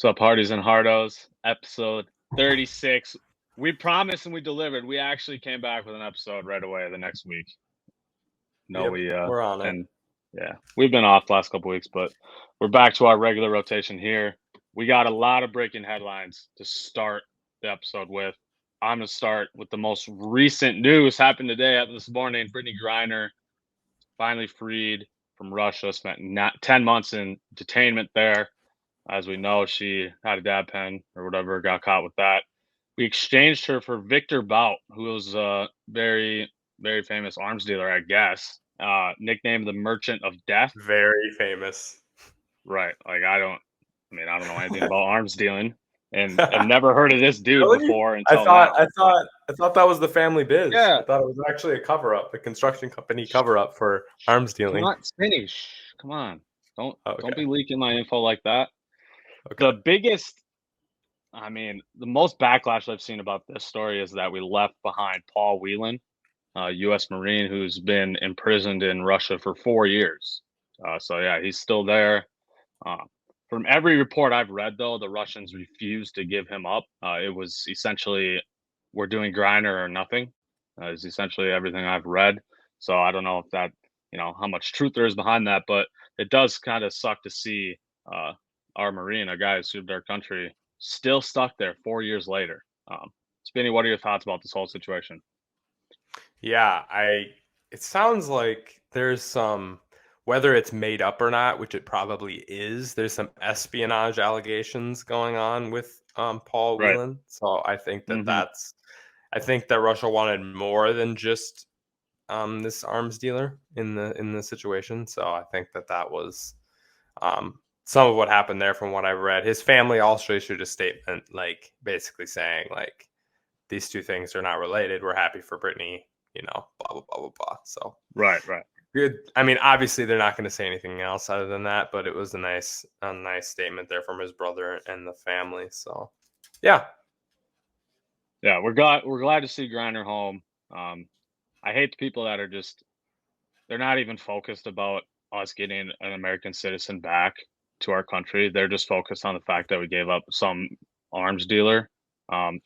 What's up, Hardies and Hardos? Episode 36. We promised and we delivered. We actually came back with an episode right away the next week. We're on it. Yeah, we've been off the last couple weeks, but we're back to our regular rotation here. We got a lot of breaking headlines to start the episode with. I'm going to start with the most recent news happened today, this morning. Brittney Griner finally freed from Russia, spent 10 months in detainment there. As we know, she had a dab pen or whatever, got caught with that. We exchanged her for Victor Bout, who was a very, very famous arms dealer, I guess. Nicknamed the Merchant of Death. Very famous. Right. Like, I don't know anything about arms dealing and I've never heard of this dude Really? before I until now. thought that was the family biz. Yeah. I thought it was actually a cover-up, the construction company cover-up for arms dealing. Come on, Spinny. Come on. Don't be leaking my info like that. Okay. The most backlash I've seen about this story is that we left behind Paul Whelan, a U.S. Marine who's been imprisoned in Russia for 4 years. He's still there. From every report I've read, though, the Russians refused to give him up. It was essentially, we're doing Griner or nothing, is essentially everything I've read. So I don't know if that, how much truth there is behind that, but it does kind of suck to see our Marine, a guy who served our country, still stuck there 4 years later. Spinny, what are your thoughts about this whole situation? Yeah, it sounds like there's some, whether it's made up or not, which it probably is, there's some espionage allegations going on with Paul Whelan. Right. So I think that I think that Russia wanted more than just this arms dealer in the situation. So I think that was some of what happened there from what I read. His family also issued a statement, like basically saying like these two things are not related. We're happy for Brittney, blah blah blah blah blah. So right. Good. I mean, obviously they're not going to say anything else other than that, but it was a nice statement there from his brother and the family. So, yeah, we're glad to see Griner home. I hate the people that are they're not even focused about us getting an American citizen back to our country. They're just focused on the fact that we gave up some arms dealer.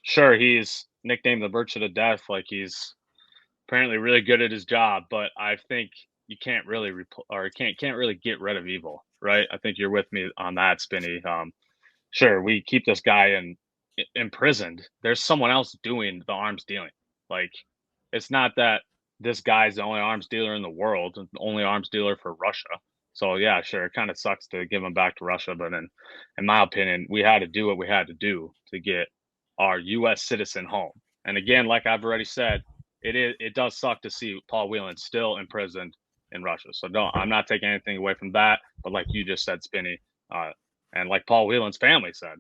Sure, he's nicknamed the Merchant of Death, like he's apparently really good at his job, but I think you can't really can't really get rid of evil, right? I think you're with me on that, Spinny. Sure, we keep this guy imprisoned. There's someone else doing the arms dealing. Like, it's not that this guy's the only arms dealer in the world, the only arms dealer for Russia. So yeah, sure, it kind of sucks to give him back to Russia, but in my opinion, we had to do what we had to do to get our U.S. citizen home. And again, like I've already said, it does suck to see Paul Whelan still imprisoned in Russia. So I'm not taking anything away from that, but like you just said, Spinny, and like Paul Whelan's family said,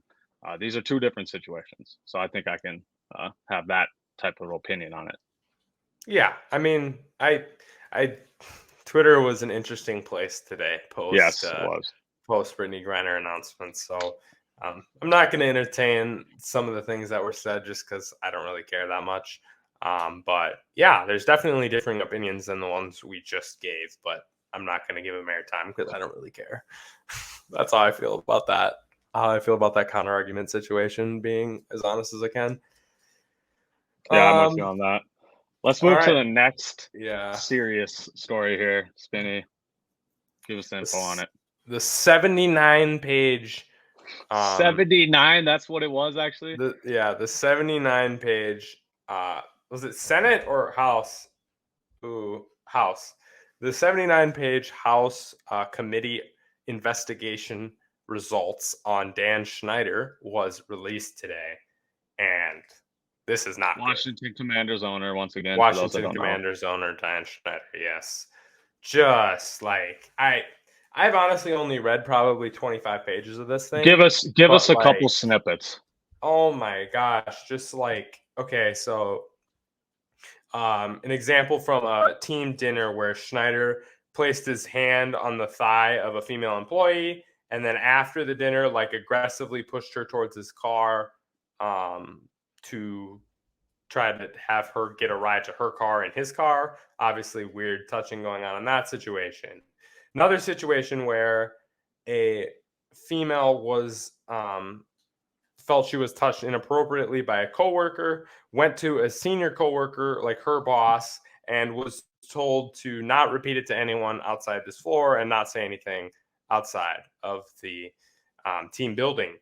these are two different situations. So I think I can have that type of opinion on it. Yeah, I mean, I Twitter was an interesting place today. Yes, it was. Post Brittney Griner announcements. So I'm not going to entertain some of the things that were said just because I don't really care that much. But yeah, there's definitely differing opinions than the ones we just gave. But I'm not going to give them airtime because I don't really care. That's how I feel about that. How I feel about that counter argument situation, being as honest as I can. Yeah, I'm with you on that. Let's move to the next serious story here, Spinny. Give us the info on it. The 79-page... 79? That's what it was, actually? The 79-page... was it Senate or House? Ooh, House. The 79-page House committee investigation results on Dan Snyder was released today. And... this is not Washington good. Commanders owner, once again. Washington Commanders owner, Dan Snyder, yes. Just like, I've honestly only read probably 25 pages of this thing. Give us a couple snippets. Oh my gosh. Just like, okay, so an example from a team dinner where Snyder placed his hand on the thigh of a female employee, and then after the dinner, like aggressively pushed her towards his car, to try to have her get a ride to her car and his car. Obviously, weird touching going on in that situation. Another situation where a female was felt she was touched inappropriately by a coworker, went to a senior coworker, like her boss, and was told to not repeat it to anyone outside this floor and not say anything outside of the team building.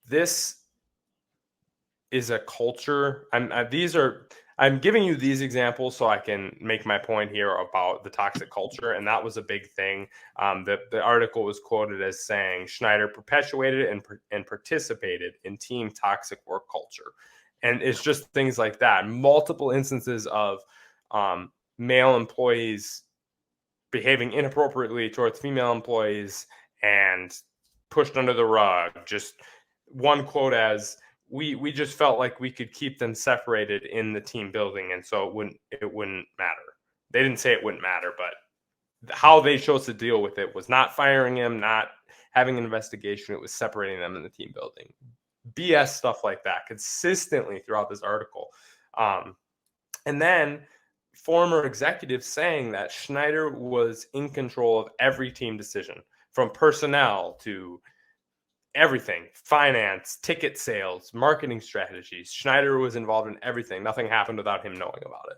This is a culture. I'm giving you these examples so I can make my point here about the toxic culture, and that was a big thing. The article was quoted as saying Snyder perpetuated and participated in team toxic work culture, and it's just things like that. Multiple instances of male employees behaving inappropriately towards female employees and pushed under the rug. Just one quote as we just felt like we could keep them separated in the team building, and so it wouldn't matter. They didn't say it wouldn't matter, but how they chose to deal with it was not firing him, not having an investigation. It was separating them in the team building. BS stuff like that consistently throughout this article. And then former executives saying that Snyder was in control of every team decision, from personnel to everything, finance, ticket sales, marketing strategies. Snyder was involved in everything. Nothing happened without him knowing about it.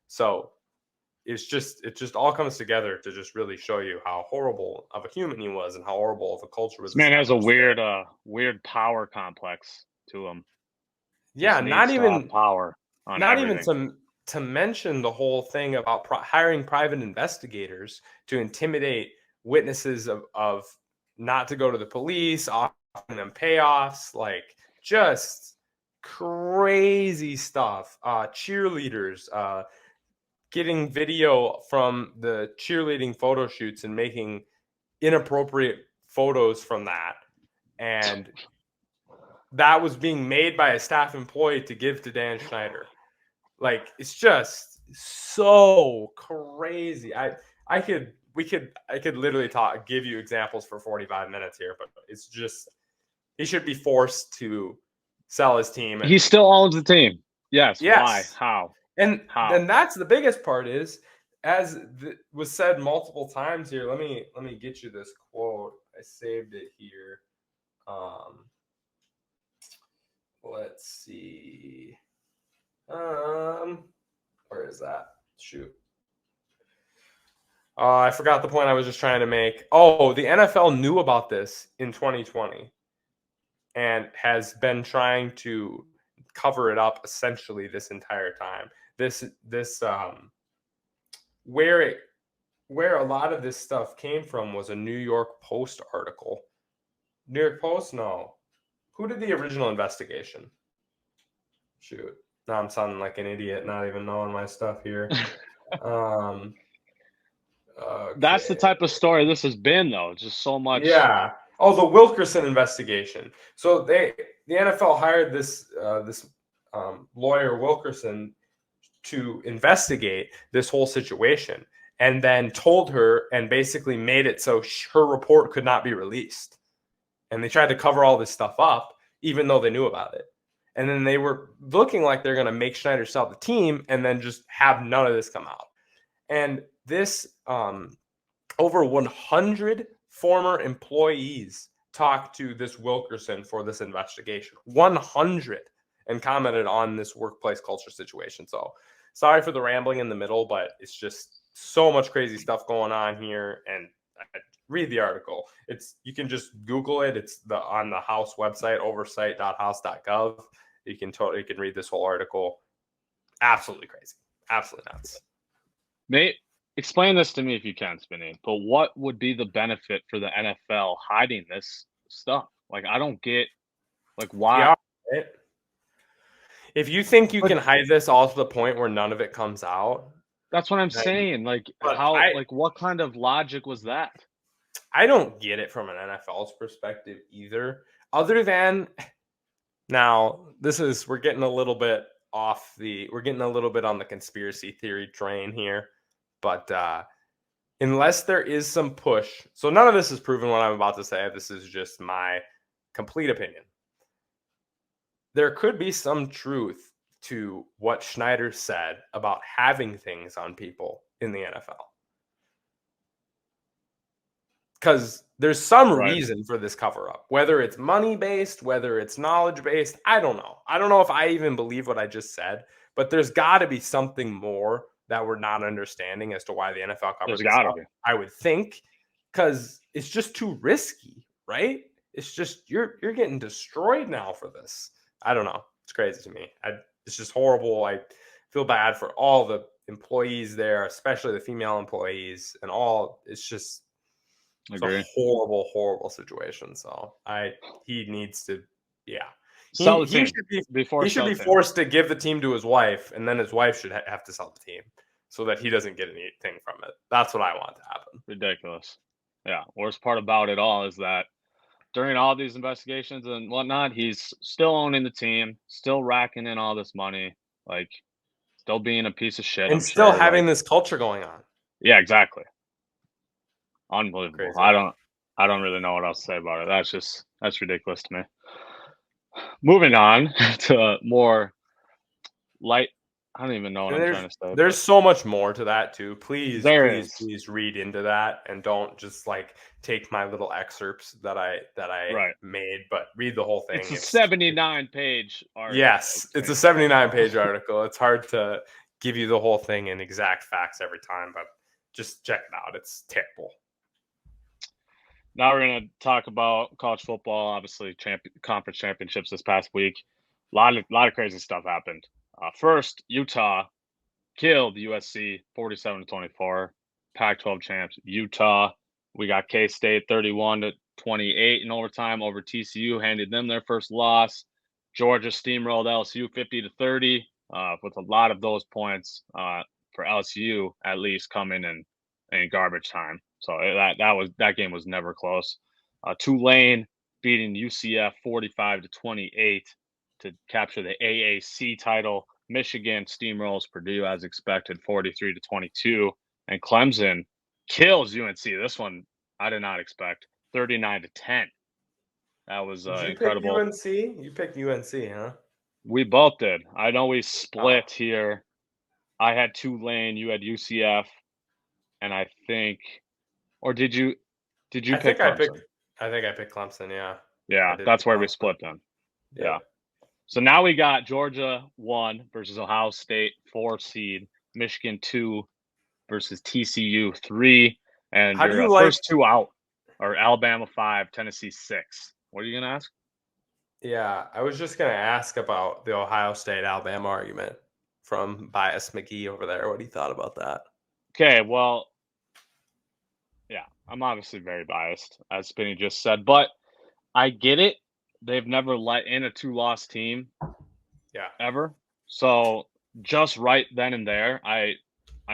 So it just all comes together to just really show you how horrible of a human he was and how horrible of a culture was. This man has a weird power complex to him. Yeah, not even power on not everything. even to mention the whole thing about hiring private investigators to intimidate witnesses of not to go to the police, offering them payoffs, like just crazy stuff. Cheerleaders, getting video from the cheerleading photo shoots and making inappropriate photos from that. And that was being made by a staff employee to give to Dan Snyder. Like, it's just so crazy. I could literally give you examples for 45 minutes here, but it's just, he should be forced to sell his team. He still owns the team. Yes. Why? How? And that's the biggest part is, as was said multiple times here. Let me get you this quote. I saved it here. Let's see. Where is that? Shoot. I forgot the point I was just trying to make. Oh, the NFL knew about this in 2020 and has been trying to cover it up essentially this entire time. Where a lot of this stuff came from was a New York Post article. New York Post? No. Who did the original investigation? Shoot. Now I'm sounding like an idiot, not even knowing my stuff here. Okay. That's the type of story this has been, though. Just so much. Yeah. Oh, the Wilkerson investigation. So the NFL hired this lawyer Wilkerson to investigate this whole situation, and then told her and basically made it so her report could not be released. And they tried to cover all this stuff up, even though they knew about it. And then they were looking like they're going to make Snyder sell the team and then just have none of this come out. And this, over 100 former employees talked to this Wilkerson for this investigation. 100, and commented on this workplace culture situation. So sorry for the rambling in the middle, but it's just so much crazy stuff going on here. And read the article. You can just Google it. It's on the House website, oversight.house.gov. You can read this whole article. Absolutely crazy. Absolutely nuts. Nate, explain this to me if you can, Spinny. But what would be the benefit for the NFL hiding this stuff? Like, I don't get, like, why. Yeah, right? If you think you can hide this all to the point where none of it comes out, that's what I'm saying. Like, what kind of logic was that? I don't get it from an NFL's perspective either. Other than, now we're getting a little bit on the conspiracy theory train here, but unless there is some push, so none of this is proven what I'm about to say. This is just my complete opinion. There could be some truth to what Snyder said about having things on people in the NFL. Because There's some Right. reason for this cover up, whether it's money based, whether it's knowledge based. I don't know. I don't know if I even believe what I just said, but there's got to be something more that we're not understanding as to why the NFL covered There's this got to up. be. I would think because it's just too risky, right? It's just you're getting destroyed now for this. I don't know. It's crazy to me. It's just horrible. I feel bad for all the employees there, especially the female employees, and all. It's a Agree. horrible, horrible situation. So he needs to, yeah, Sell the he team should be before sell team. forced to give the team to his wife, and then his wife should have to sell the team so that he doesn't get anything from it. That's what I want to happen. Ridiculous. Yeah. Worst part about it all is that during all these investigations and whatnot, he's still owning the team, still racking in all this money, like still being a piece of shit. And I'm still sure. having Like, this culture going on. yeah, exactly. Unbelievable. Crazy. I don't really know what else to say about it. That's ridiculous to me. Moving on to more light. I don't even know what And I'm trying to say, there's but so much more to that too. Please, there please, is. please read into that and don't just like take my little excerpts that I Right. made, but read the whole thing. It's a 79-page article. Yes, it's a 79-page article. It's hard to give you the whole thing in exact facts every time, but just check it out. It's terrible. Now we're going to talk about college football. Obviously, conference championships this past week. A lot of crazy stuff happened. First, Utah killed USC 47-24. Pac-12 champs Utah. We got K-State 31-28 in overtime over TCU, handed them their first loss. Georgia steamrolled LSU 50-30 with a lot of those points for LSU at least coming in garbage time. So that game was never close. Tulane beating UCF 45-28 to capture the AAC title. Michigan steamrolls Purdue as expected, 43-22, and Clemson kills UNC. This one I did not expect, 39-10. That was Did you pick incredible. UNC? You picked UNC, huh? We both did. I know we split Oh. here. I had Tulane, you had UCF, and I think, or did you pick Clemson? I think I picked Clemson, yeah. Yeah, I did that's pick where we Clemson. split then. Yep. Yeah. So now we got Georgia 1 versus Ohio State 4 seed, Michigan 2 versus TCU 3, and How do your you like first two out are Alabama 5, Tennessee 6. What are you gonna ask? Yeah, I was just gonna ask about the Ohio State Alabama argument from Bias McGee over there. What he thought about that? Okay, well, yeah, I'm obviously very biased, as Spinny just said, but I get it. They've never let in a two-loss team Yeah. ever. So just right then and there, I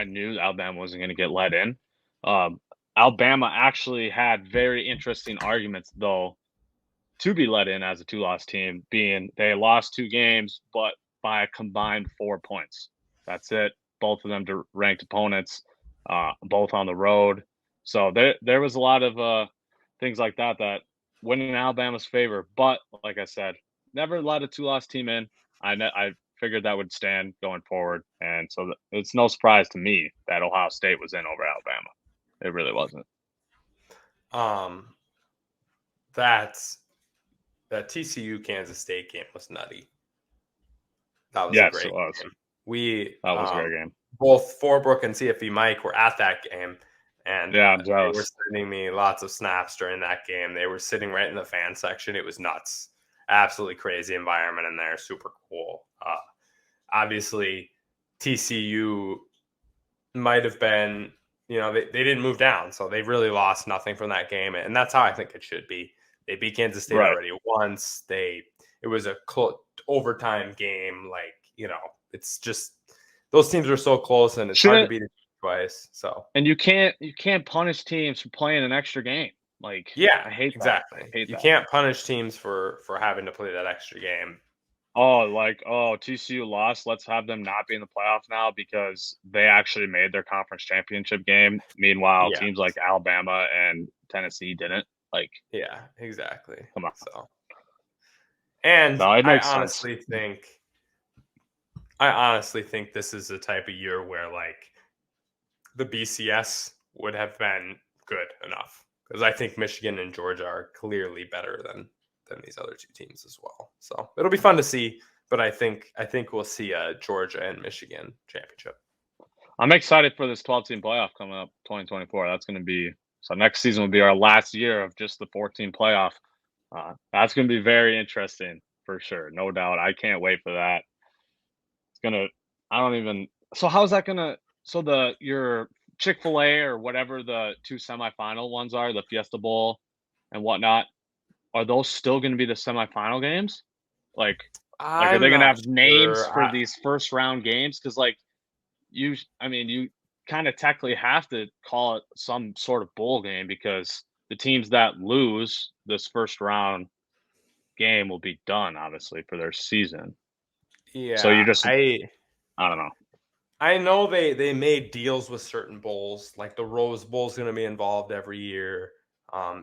knew Alabama wasn't going to get let in. Alabama actually had very interesting arguments, though, to be let in as a two-loss team, being they lost 2 games, but by a combined 4 points. That's it. Both of them to ranked opponents, both on the road. So there was a lot of things like that that went in Alabama's favor. But like I said, never let a two-loss team in. I figured that would stand going forward, and so it's no surprise to me that Ohio State was in over Alabama. It really wasn't. That TCU Kansas State game was nutty. That was a Yes, it great was. game. We That was a great game. both Forbrook and CFB Mike were at that game, and Yeah, I'm they were jealous. sending me lots of snaps during that game. They were sitting right in the fan section. It was nuts. Absolutely crazy environment in there. Super cool. Obviously, TCU might have been, they didn't move down, so they really lost nothing from that game, and that's how I think it should be. They beat Kansas State Right. already once. It was a overtime game. Like, it's just those teams are so close, and it's hard to beat it twice. So, and you can't punish teams for playing an extra game. Like, yeah, I hate exactly. that. I hate you that. can't punish teams for having to play that extra game. TCU lost. Let's have them not be in the playoff now because they actually made their conference championship game. Meanwhile, Yeah, teams like Alabama and Tennessee didn't. Like, yeah, exactly. come on. So, and No, it I makes sense. honestly think this is the type of year where like the BCS would have been good enough. because I think Michigan and Georgia are clearly better than these other two teams as well. So it'll be fun to see. But I think we'll see a Georgia and Michigan championship. I'm excited for this 12-team playoff coming up 2024. That's going to be so next season will be our last year of just the 14 playoff. That's going to be very interesting for sure, no doubt. I can't wait for that. It's gonna. I don't even. So how's that gonna? So your Chick-fil-A or whatever the two semifinal ones are, the Fiesta Bowl and whatnot, are those still going to be the semifinal games? Like are I'm they going to not have names sure. for these first round games? Because you kind of technically have to call it some sort of bowl game because the teams that lose this first round game will be done, obviously, for their season. So Yeah, I don't know. I know they made deals with certain bowls, like the Rose Bowl is going to be involved every year.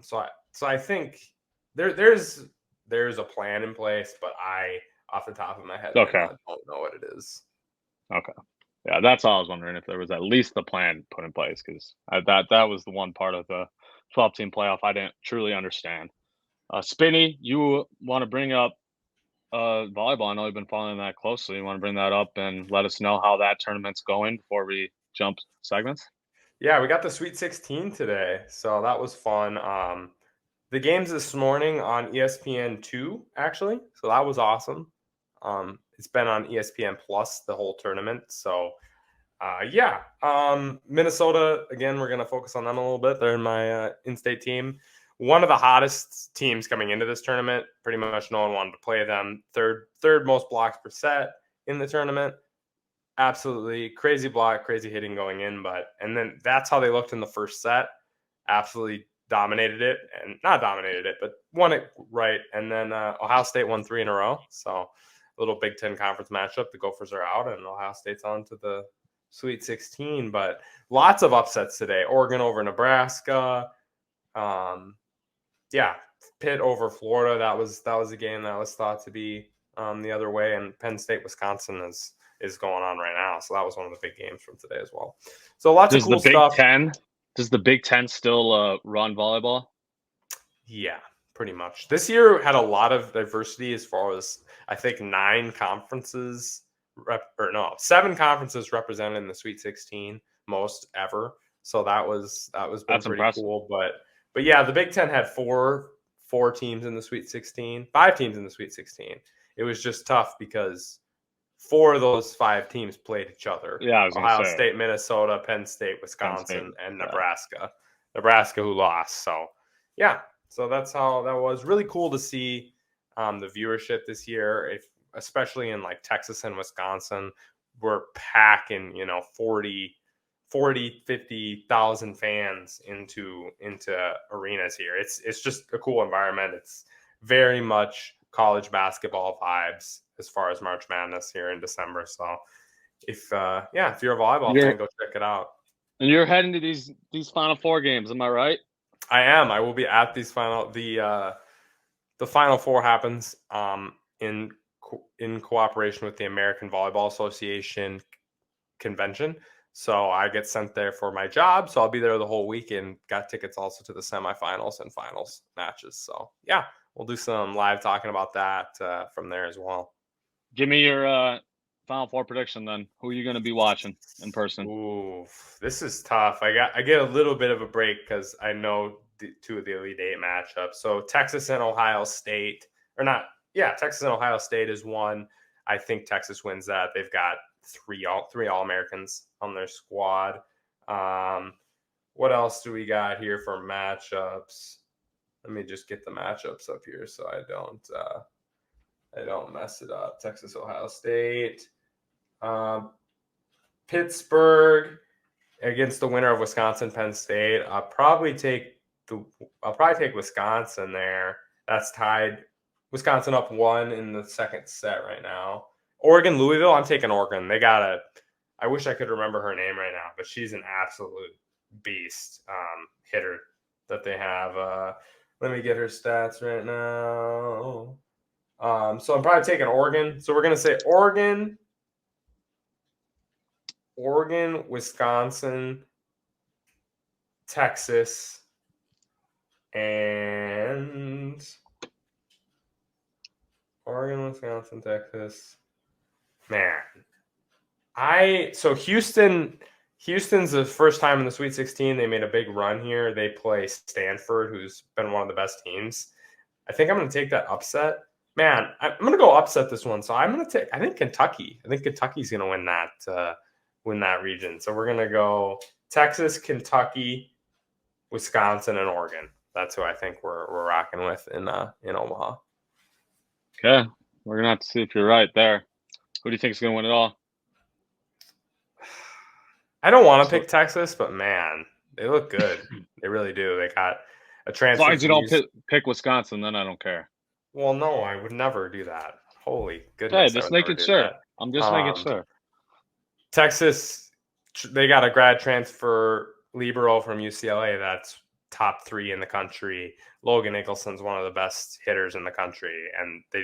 So I think there's a plan in place, but I, off the top of my head right Okay. now, don't know what it is. Okay. Yeah, that's all I was wondering, if there was at least a plan put in place, because that was the one part of the 12-team playoff I didn't truly understand. Spinny, you want to bring up volleyball? I know you've been following that closely. You want to bring that up and let us know how that tournament's going before we jump segments? Yeah, we got the Sweet 16 today, so that was fun. The games this morning on ESPN2, actually, so that was awesome. It's been on ESPN Plus the whole tournament, so yeah. Minnesota, again, we're going to focus on them a little bit. They're in my in-state team. One of the hottest teams coming into this tournament. Pretty much no one wanted to play them. Third most blocks per set in the tournament. Absolutely crazy block, crazy hitting going in. And then that's how they looked in the first set. Absolutely dominated it, and not dominated it, but won it right. And then Ohio State won 3 in a row. So a little Big Ten conference matchup. The Gophers are out, and Ohio State's on to the Sweet 16, but lots of upsets today. Oregon over Nebraska. Yeah, Pitt over Florida. That was a game that was thought to be the other way, and Penn State Wisconsin is going on right now. So that was one of the big games from today as well. So lots of cool stuff. Does the Big Ten still run volleyball? Yeah, pretty much. This year had a lot of diversity as far as, I think, 7 conferences represented in the Sweet 16, most ever. So that was been pretty impressive. Cool. But yeah, the Big Ten had four teams in the Sweet 16, 5 teams in the Sweet 16. It was just tough because 4 of those 5 teams played each other. Yeah, I was Ohio State, Minnesota, Penn State, Wisconsin, and Nebraska. Yeah. Nebraska, who lost. So yeah, so that's how that was. Really cool to see the viewership this year, especially in like Texas and Wisconsin. We're packing, 50,000 fans into arenas here. It's just a cool environment. It's very much college basketball vibes as far as March Madness here in December. So if you're a volleyball fan, go check it out. And you're heading to these Final Four games, am I right? I am. I will be at these the Final Four happens in cooperation with the American Volleyball Association convention. So I get sent there for my job. So I'll be there the whole week, and got tickets also to the semifinals and finals matches. So yeah, we'll do some live talking about that from there as well. Give me your Final Four prediction then. Who are you going to be watching in person? Ooh, this is tough. I get a little bit of a break because I know 2 of the Elite 8 matchups. So Texas and Ohio State, or not? Yeah, Texas and Ohio State is one. I think Texas wins that. They've got 3 All-Americans on their squad. What else do we got here for matchups? Let me just get the matchups up here so I don't mess it up. Texas, Ohio State. Pittsburgh against the winner of Wisconsin, Penn State. I'll probably take Wisconsin there. That's tied. Wisconsin up 1 in the second set right now. Oregon, Louisville. I'm taking Oregon. I wish I could remember her name right now, but she's an absolute beast hitter that they have. Let me get her stats right now. So I'm probably taking Oregon. So we're going to say Oregon, Wisconsin, Texas, Wisconsin, Texas. Man. Houston's the first time in the Sweet 16. They made a big run here. They play Stanford, who's been one of the best teams. I think I'm going to take that upset. Man, I'm going to go upset this one. So I'm going to take, I think Kentucky. I think Kentucky's going to win that region. So we're going to go Texas, Kentucky, Wisconsin, and Oregon. That's who I think we're rocking with in Omaha. Okay. We're going to have to see if you're right there. Who do you think is going to win it all? I don't want to pick Texas, but man, they look good. They really do. They got a transfer. As long as you don't pick Wisconsin, then I don't care. Well, no, I would never do that. Holy Hey, goodness. just making sure. I'm just making sure. Texas, they got a grad transfer libero from UCLA that's top 3 in the country. Logan Nicholson's one of the best hitters in the country, and they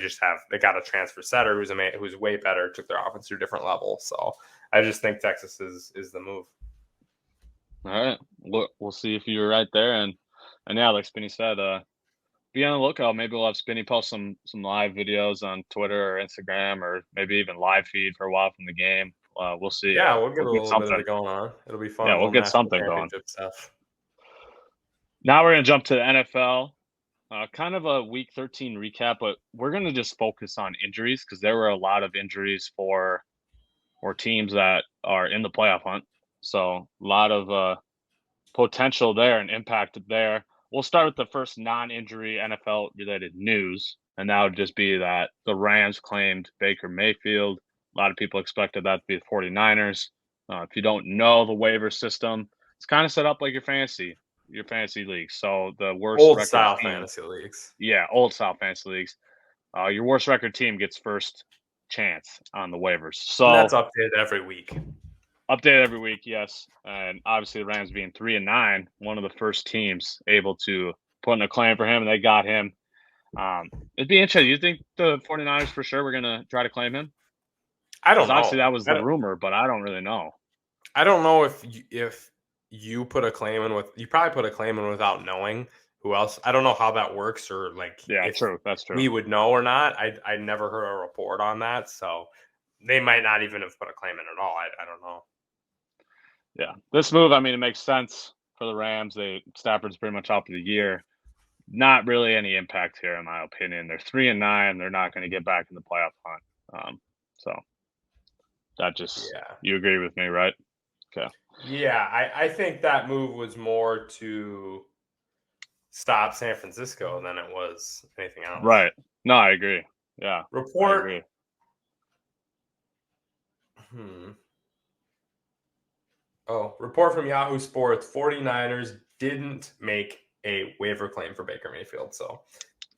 got a transfer setter who's way better, took their offense to a different level. So I just think Texas is the move. All right, we'll see if you're right there, and yeah, like Spinny said, be on the lookout. Maybe we'll have Spinny post some live videos on Twitter or Instagram, or maybe even live feed for a while from the game. We'll see. Yeah, we'll get a little bit of it going on. It'll be fun. Yeah, we'll get something going. Stuff. Now we're going to jump to the NFL. Kind of a Week 13 recap, but we're going to just focus on injuries because there were a lot of injuries for teams that are in the playoff hunt. So a lot of potential there and impact there. We'll start with the first non-injury NFL-related news, and that would just be that the Rams claimed Baker Mayfield. A lot of people expected that to be the 49ers. If you don't know the waiver system, it's kind of set up like your fantasy leagues. So the worst old style fantasy leagues. Yeah, old style fantasy leagues. Your worst record team gets first chance on the waivers. So and that's updated every week. Updated every week, yes. And obviously the Rams being 3-9, one of the first teams able to put in a claim for him, and they got him. It'd be interesting. You think the 49ers for sure were going to try to claim him? I don't know. Obviously that was the rumor, but I don't really know. I don't know if you put a claim in you probably put a claim in without knowing who else. I don't know how that works, or true. That's true. We would know or not. I never heard a report on that, so they might not even have put a claim in at all. I don't know. Yeah, this move, I mean, it makes sense for the Rams. Stafford's pretty much out for the year. Not really any impact here, in my opinion. They're 3-9. They're not going to get back in the playoff hunt. So that just you agree with me, right? Okay. Yeah, I think that move was more to stop San Francisco than it was anything else. Right. No, I agree. Yeah. Report. I agree. Report from Yahoo Sports, 49ers didn't make a waiver claim for Baker Mayfield. So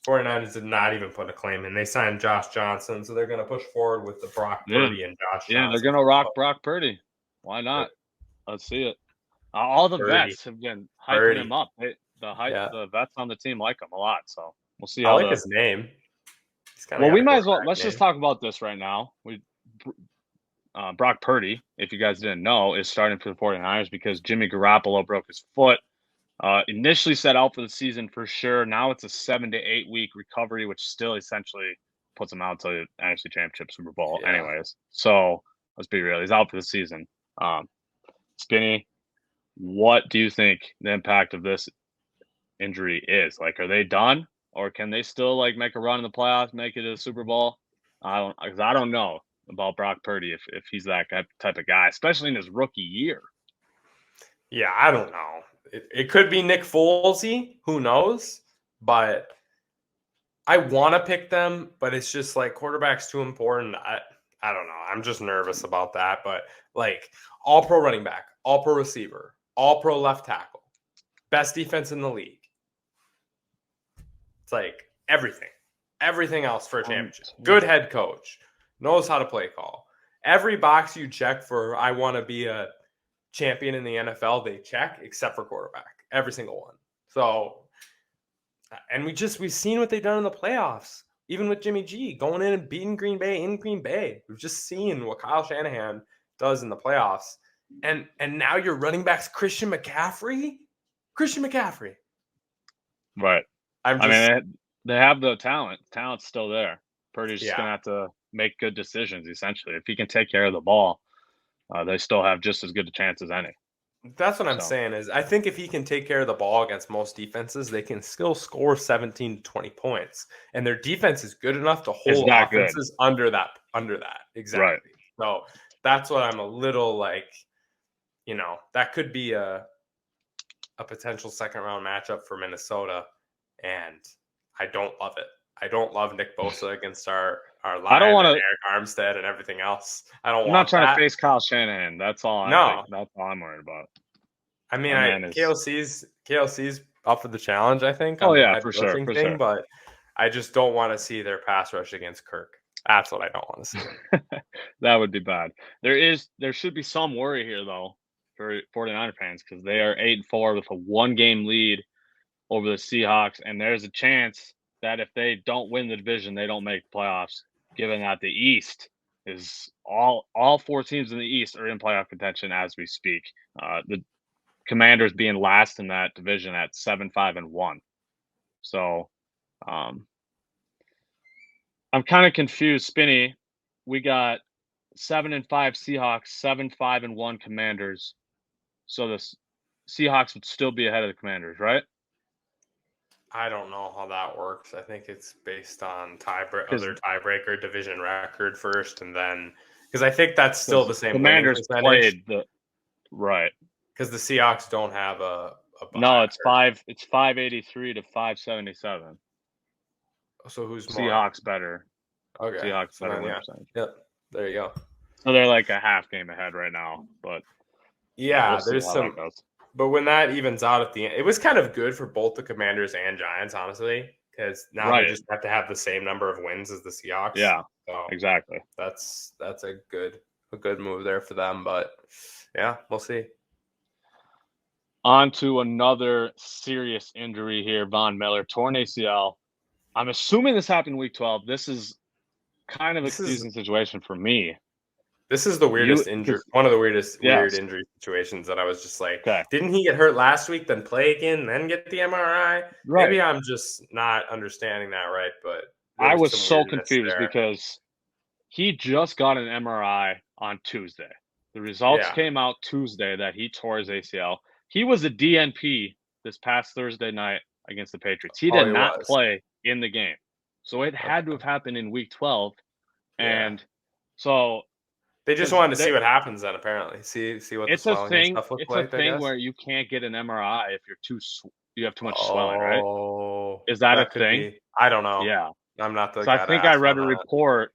49ers did not even put a claim in. They signed Josh Johnson, so they're going to push forward with the Brock Purdy and Josh Johnson. Yeah, they're going to rock Brock Purdy. Why not? Let's see it. All the vets have been hyping him up. The vets on the team like him a lot, so we'll see. I like his name. Well, we might as well. Let's just talk about this right now. Brock Purdy, if you guys didn't know, is starting for the 49ers because Jimmy Garoppolo broke his foot. Initially set out for the season for sure. Now it's a 7 to 8 week recovery, which still essentially puts him out to the NFC Championship, Super Bowl anyways. So let's be real. He's out for the season. Spinny, what do you think the impact of this injury is? Like, are they done, or can they still make a run in the playoffs, make it to the Super Bowl? I don't know about Brock Purdy if he's that type of guy, especially in his rookie year. Yeah, I don't know. It could be Nick Folesy. Who knows? But I want to pick them, but it's just quarterback's too important. I don't know. I'm just nervous about that. But all-pro running back, all-pro receiver, all-pro left tackle, best defense in the league. It's everything else for a championship. Good head coach, knows how to play call. Every box you check for, I want to be a champion in the NFL, they check except for quarterback. Every single one. So, and we've seen what they've done in the playoffs. Even with Jimmy G going in and beating Green Bay in Green Bay. We've just seen what Kyle Shanahan does in the playoffs. And now your running back's Christian McCaffrey? Right. I mean, they have the talent. Talent's still there. Purdy's just Yeah. gonna have to make good decisions. Essentially, if he can take care of the ball, they still have just as good a chance as any. That's what I'm So saying is I think if he can take care of the ball against most defenses, they can still score 17 to 20 points. And their defense is good enough to is hold that good? offenses under that. Right. Exactly. So that's what I'm a little like, that could be a potential second round matchup for Minnesota. And I don't love it. I don't love Nick Bosa against our I don't line want and to. Eric Armstead and everything else. I don't I'm not want trying to that. face Kyle Shanahan. That's all. No. That's all I'm worried about. I mean, My man is. KLC's up for the challenge, I think, Oh on the yeah, head for sure, coaching for thing, sure. but I just don't want to see their pass rush against Kirk. That's what I don't want to see. That would be bad. There should be some worry here though for 49er fans because they are 8-4 with a 1-game lead over the Seahawks, and there's a chance that if they don't win the division, they don't make the playoffs. Given that the East is all 4 teams in the East are in playoff contention as we speak. The Commanders being last in that division at 7-5-1. So um, I'm kind of confused, Spinny. We got 7-5 Seahawks, 7-5-1 Commanders. So the Seahawks would still be ahead of the Commanders, right? I don't know how that works. I think it's based on Because other tiebreaker division record first, and then because I think that's still the same winning Commanders percentage. played the right. Because the Seahawks don't have a No, bye. it's 583 to 577. So who's more? Seahawks better. Okay. Seahawks So better then, win yeah. percentage. Yep. There you go. So they're like a half game ahead right now, but we'll Yeah, see there's how that some. goes. But when that evens out at the end, it was kind of good for both the Commanders and Giants, honestly, because now they Right. just have to have the same number of wins as the Seahawks. Yeah. So Exactly. that's a good move there for them. But yeah, we'll see. On to another serious injury here. Von Miller, torn ACL. I'm assuming this happened in week 12. This is kind of a This is confusing situation for me. this is the weirdest injury, one of the weirdest weird Yes. injury situations that I was just like, Okay. didn't he get hurt last week, then play again, then get the MRI? Right. Maybe I'm just not understanding that right, but there I was was some so weirdness confused there. because he just got an MRI on Tuesday. The results Yeah. came out Tuesday that he tore his ACL. He was a DNP this past Thursday night against the Patriots. He Oh, did he not was. play in the game. So it had to have happened in week 12. Yeah. And so They just wanted to see what happens then, apparently. See what the it's a swelling and thing. stuff look It's a like, I thing guess. where you can't get an MRI if you have too much swelling, right? Oh, Is that a that could thing? be. I don't know. Yeah. I'm not the So I guy to think I ask read on a that. report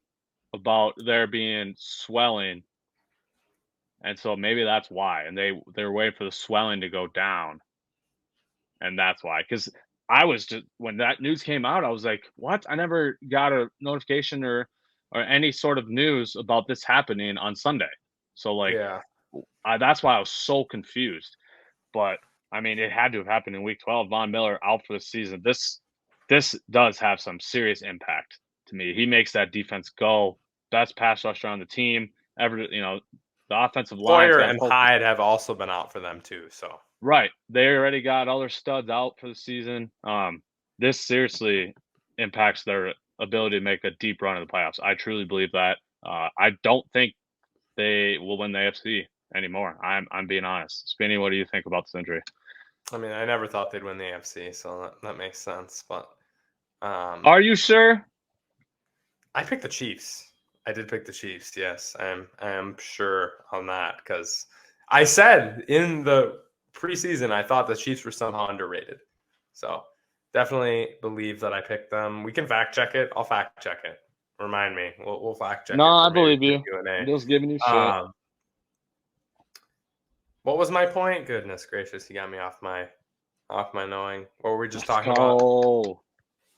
about there being swelling, and so maybe that's why. And they're waiting for the swelling to go down, and that's why. Because I was just when that news came out, I was like, "What? I never got a notification or any sort of news about this happening on Sunday." So like, Yeah. that's why I was so confused. But I mean, it had to have happened in Week 12. Von Miller out for the season. This does have some serious impact to me. He makes that defense go. Best pass rusher on the team. The offensive line's Hoyer got and focus. Hyde have also been out for them too. So Right, they already got other studs out for the season. This seriously impacts their ability to make a deep run in the playoffs. I truly believe that. I don't think they will win the AFC anymore. I'm being honest. Spinny, what do you think about this injury? I mean, I never thought they'd win the AFC, so that makes sense. But Are you sure? I picked the Chiefs. I did pick the Chiefs. Yes, I am sure on that because I said in the preseason I thought the Chiefs were somehow underrated. So definitely believe that I picked them. We can fact check it. I'll fact check it. Remind me. We'll fact check No, it for I maybe believe the you. Q&A. I'm just giving you shit. What was my point? Goodness gracious, you got me off my knowing. What were we just Let's talking about? go.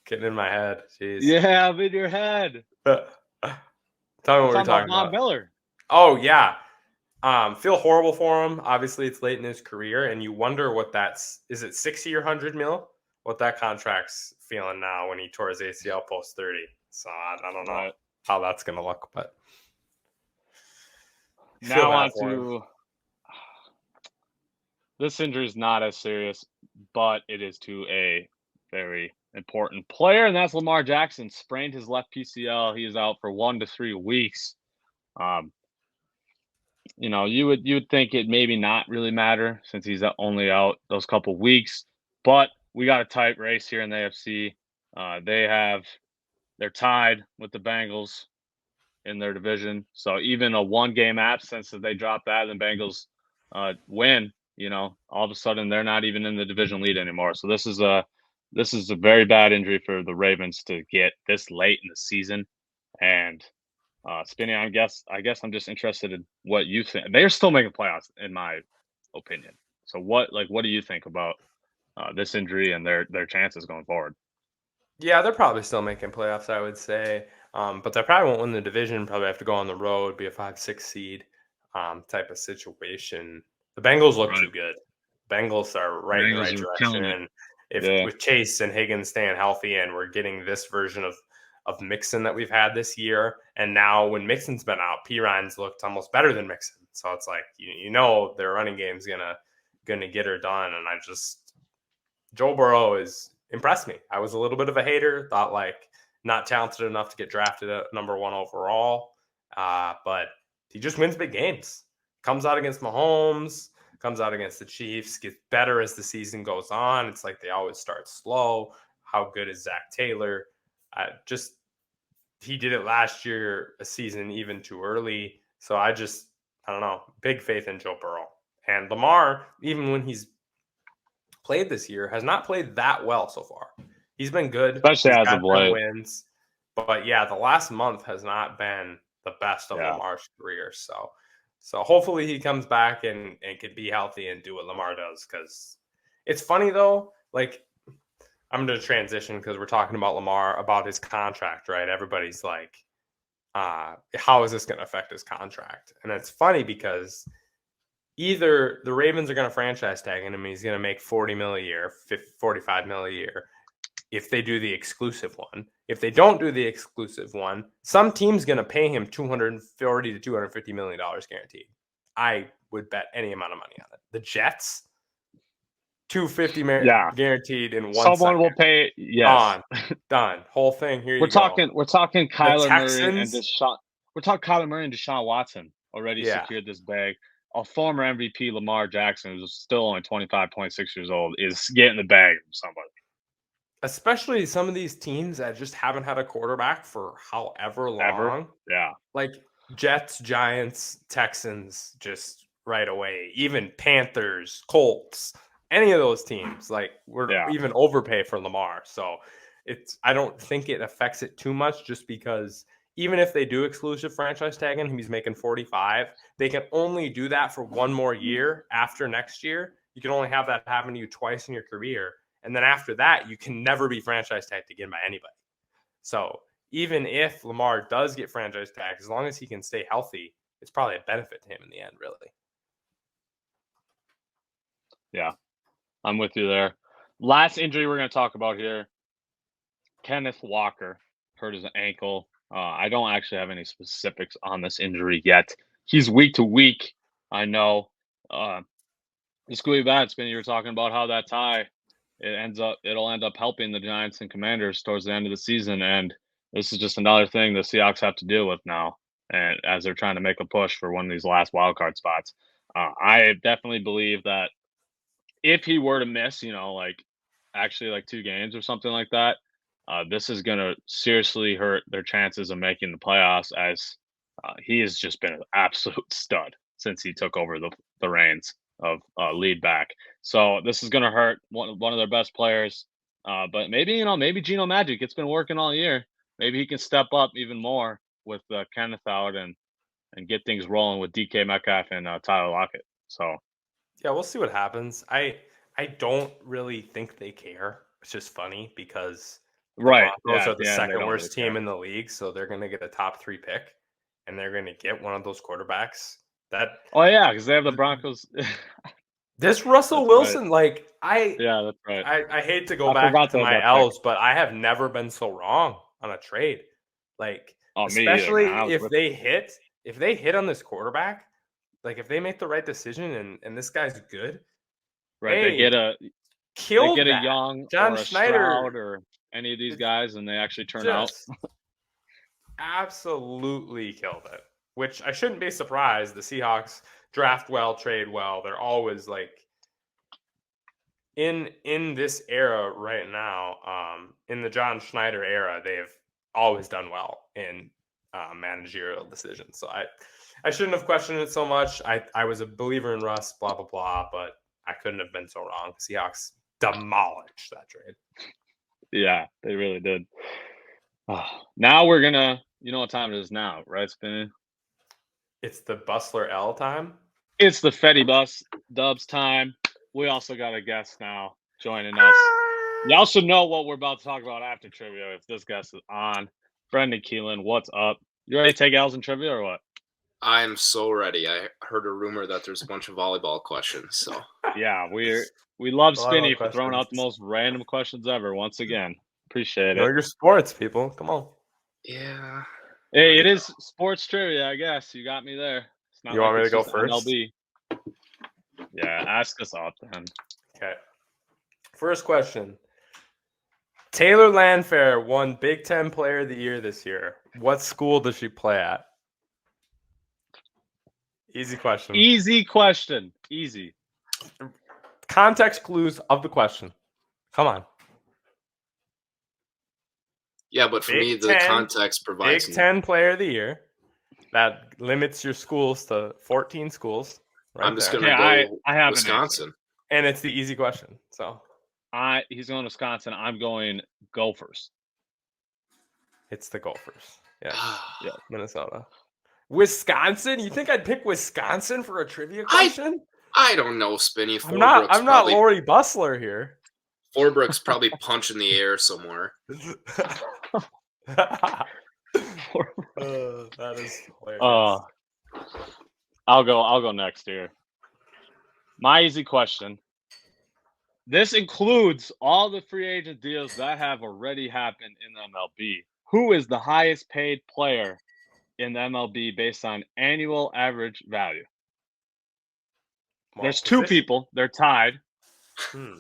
Getting in my head. Jeez. Yeah, in your head. Tell me what we're talking Von about. Miller. Oh yeah. Feel horrible for him. Obviously, it's late in his career, and you wonder what is it 60 or 100 mil? What that contract's feeling now when he tore his ACL post 30. So I don't know how that's gonna look, but now on to this injury is not as serious, but it is to a very, important player, and that's Lamar Jackson. Sprained his left PCL. He is out for 1 to 3 weeks. Um, you would think it maybe not really matter since he's only out those couple weeks, but we got a tight race here in the AFC. They're tied with the Bengals in their division, so even a one-game absence, if they drop that and the Bengals win, all of a sudden they're not even in the division lead anymore. So this is a very bad injury for the Ravens to get this late in the season. And Spinny, I guess I'm just interested in what you think. They're still making playoffs, in my opinion. So what do you think about this injury and their chances going forward? Yeah, they're probably still making playoffs, I would say. But they probably won't win the division. Probably have to go on the road, be a 5-6 seed type of situation. The Bengals look Right. too good. Bengals are right in the Bengals right are direction. killing it. And if Yeah. with Chase and Higgins staying healthy and we're getting this version of Mixon that we've had this year, and now when Mixon's been out, P. Ryan's looked almost better than Mixon. So it's like their running game's gonna get her done. And Joe Burrow has impressed me. I was a little bit of a hater, thought like not talented enough to get drafted at number 1 overall, but he just wins big games. Comes out against Mahomes, comes out against the Chiefs, gets better as the season goes on. It's like they always start slow. How good is Zach Taylor? He did it last year, a season even too early. So I don't know, big faith in Joe Burrow. And Lamar, even when he's played this year, has not played that well so far. He's been good. Especially He's as got of some late. wins. But yeah, the last month has not been the best of Yeah. Lamar's career. So hopefully he comes back and can be healthy and do what Lamar does. Because it's funny though, like I'm going to transition because we're talking about Lamar, about his contract, right? Everybody's like, how is this going to affect his contract? And it's funny because either the Ravens are going to franchise tag him and he's going to make 40 mil a year, 45 mil a year if they do the exclusive one. If they don't do the exclusive one, some team's going to pay him $240 to $250 million guaranteed. I would bet any amount of money on it. The Jets, $250 Yeah. guaranteed in 1 Someone second. will pay. Yes. Done. Whole thing. Here We're you go. talking The Kyler Murray and Texans. Deshaun. We're talking Kyler Murray and Deshaun Watson already Yeah. secured this bag. A former MVP, Lamar Jackson, who's still only 25.6 years old, is getting the bag from somebody. Especially some of these teams that just haven't had a quarterback for however long. Ever? Yeah. Like Jets, Giants, Texans, just right away. Even Panthers, Colts, any of those teams, like we're even overpay for Lamar. So I don't think it affects it too much, just because even if they do exclusive franchise tag him, he's making 45. They can only do that for one more year after next year. You can only have that happen to you twice in your career. And then after that, you can never be franchise tagged again by anybody. So even if Lamar does get franchise tagged, as long as he can stay healthy, it's probably a benefit to him in the end, really. Yeah, I'm with you there. Last injury we're going to talk about here, Kenneth Walker hurt his ankle. I don't actually have any specifics on this injury yet. He's week to week. I know. It's going to be bad. Spinny, you were talking about how that tie, it'll end up helping the Giants and Commanders towards the end of the season, and this is just another thing the Seahawks have to deal with now, and as they're trying to make a push for one of these last wild card spots. I definitely believe that if he were to miss, like 2 games or something like that, this is going to seriously hurt their chances of making the playoffs, as he has just been an absolute stud since he took over the reins of lead back. So this is going to hurt one of their best players. But maybe Geno Magic, it's been working all year. Maybe he can step up even more with Kenneth out and get things rolling with DK Metcalf and Tyler Lockett. So yeah, we'll see what happens. I don't really think they care. It's just funny because the Broncos are the second worst team in the league, so they're going to get a top 3 pick, and they're going to get one of those quarterbacks. Because they have the Broncos. This Russell Wilson, right. that's right. I hate to go back to my L's, but I have never been so wrong on a trade. Especially if they hit on this quarterback, like if they make the right decision and this guy's good, right? They get a kill a young John or a Snyder. Stroud or any of these guys and they actually turn out. Absolutely killed it, which I shouldn't be surprised. The Seahawks draft well, trade well. They're always like in this era right now, in the John Snyder era, they've always done well in managerial decisions. So I shouldn't have questioned it so much. I was a believer in Russ, blah, blah, blah, but I couldn't have been so wrong. The Seahawks demolished that trade. Yeah, they really did. Now we're going to, you know what time it is now, right, Spinny? It's the Bustler L time? It's the Fetty Buss Dubs time. We also got a guest now joining us. Y'all should know what we're about to talk about after trivia if this guest is on. Brendan Kienlen, what's up? You ready to take L's in trivia or what? I'm so ready. I heard a rumor that there's a bunch of volleyball questions. So yeah, we love Spinny for throwing out the most random questions ever. Once again, appreciate it. Know your sports, people. Come on. Yeah. Hey, it is sports trivia, I guess. You got me there. It's not you want me to go first? MLB. Yeah, ask us up then. Okay. First question. Taylor Landfair won Big Ten Player of the Year this year. What school does she play at? Easy question. Easy question. Easy. Context clues of the question. Come on. Yeah, but for me, the context provides Big Ten Player of the Year. That limits your schools to 14 schools. Right I'm just going to go I have Wisconsin. And it's the easy question. So he's going Wisconsin. I'm going Gophers. It's the Gophers. Yeah. Yeah. Minnesota. Wisconsin? You think I'd pick Wisconsin for a trivia question? I don't know, Spinny. I'm not Lori Bustler here. Forbrook's probably punching the air somewhere. That is hilarious. I'll go next here. My easy question. This includes all the free agent deals that have already happened in the MLB. Who is the highest paid player in the MLB based on annual average value? There's two people. They're tied.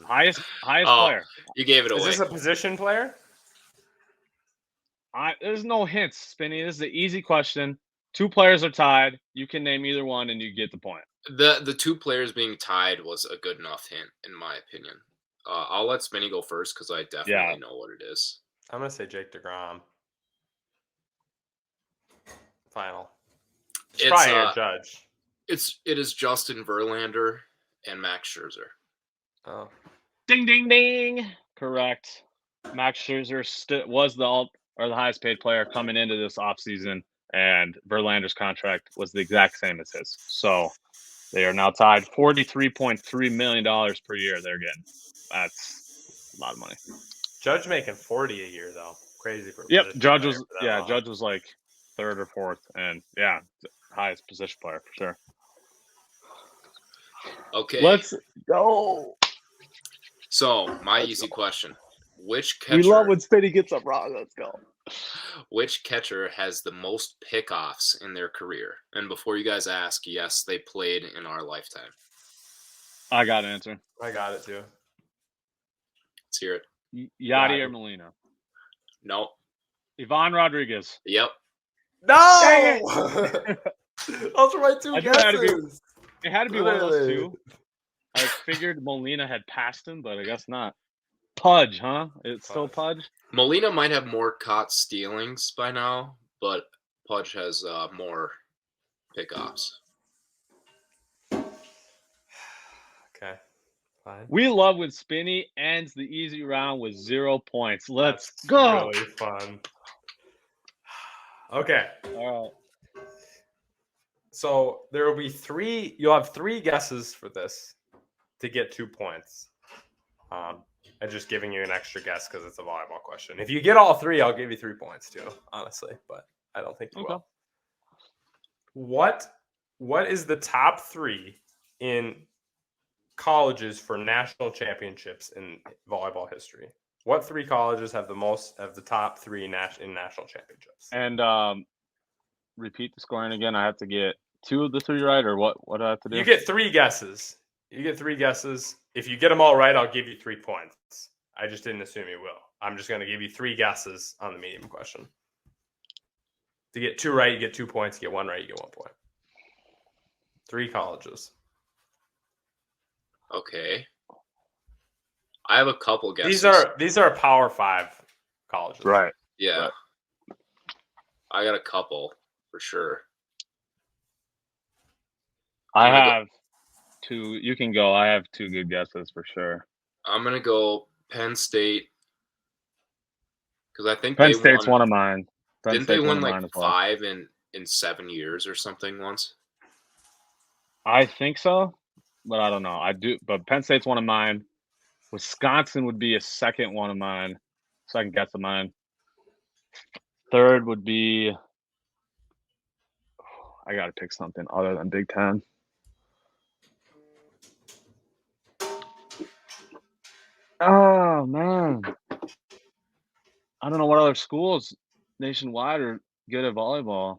Highest player. You gave it away. Is this a position player? There's no hints, Spinny. This is an easy question. Two players are tied. You can name either one, and you get the point. The two players being tied was a good enough hint, in my opinion. I'll let Spinny go first because I definitely know what it is. I'm gonna say Jake DeGrom. Final. It's probably a judge. It is Justin Verlander and Max Scherzer. Oh. Ding, ding, ding. Correct. Max Scherzer was the highest paid player coming into this offseason, and Verlander's contract was the exact same as his. So they are now tied. $43.3 million per year they're getting. That's a lot of money. Judge making $40 a year, though. Crazy for Judge was like third or fourth, and highest position player for sure. Okay. Let's go. So, my easy question. Which catcher... We love when Spinny gets up wrong. Let's go. Which catcher has the most pickoffs in their career? And before you guys ask, yes, they played in our lifetime. I got an answer. I got it, too. Let's hear it. Yadier Molina. Nope. Ivan Rodriguez. Yep. No! Those are my two guesses. It had to be one of those two. I figured Molina had passed him, but I guess not. Pudge, huh? It's still Pudge? Molina might have more caught stealings by now, but Pudge has more pickoffs. Okay. Fine. We love when Spinny ends the easy round with 0 points. Let's go. Really fun. Okay. All right. So there will be you'll have 3 guesses for this to get 2 points. I'm just giving you an extra guess because it's a volleyball question. If you get all 3, I'll give you 3 points too, honestly, but I don't think you will. What is the top 3 in colleges for national championships in volleyball history? What 3 colleges have the top 3 in national championships? And repeat the scoring again. I have to get 2 of the 3 right, or what do I have to do? You get 3 guesses. If you get them all right, I'll give you 3 points. I just didn't assume you will. I'm just going to give you 3 guesses on the medium question. To get 2 right, you get 2 points. To get 1 right, you get 1 point. 3 colleges. Okay. I have a couple guesses. These are Power 5 colleges. Right. Yeah. Right. I got a couple for sure. I have 2. You can go. I have 2 good guesses for sure. I'm going to go Penn State. Because I think Penn State's one of mine. Didn't they win like 5 in 7 years or something once? I think so, but I don't know. I do, but Penn State's one of mine. Wisconsin would be a second one of mine. Second guess of mine. Third would be. I got to pick something other than Big Ten. Oh man, I don't know what other schools nationwide are good at volleyball.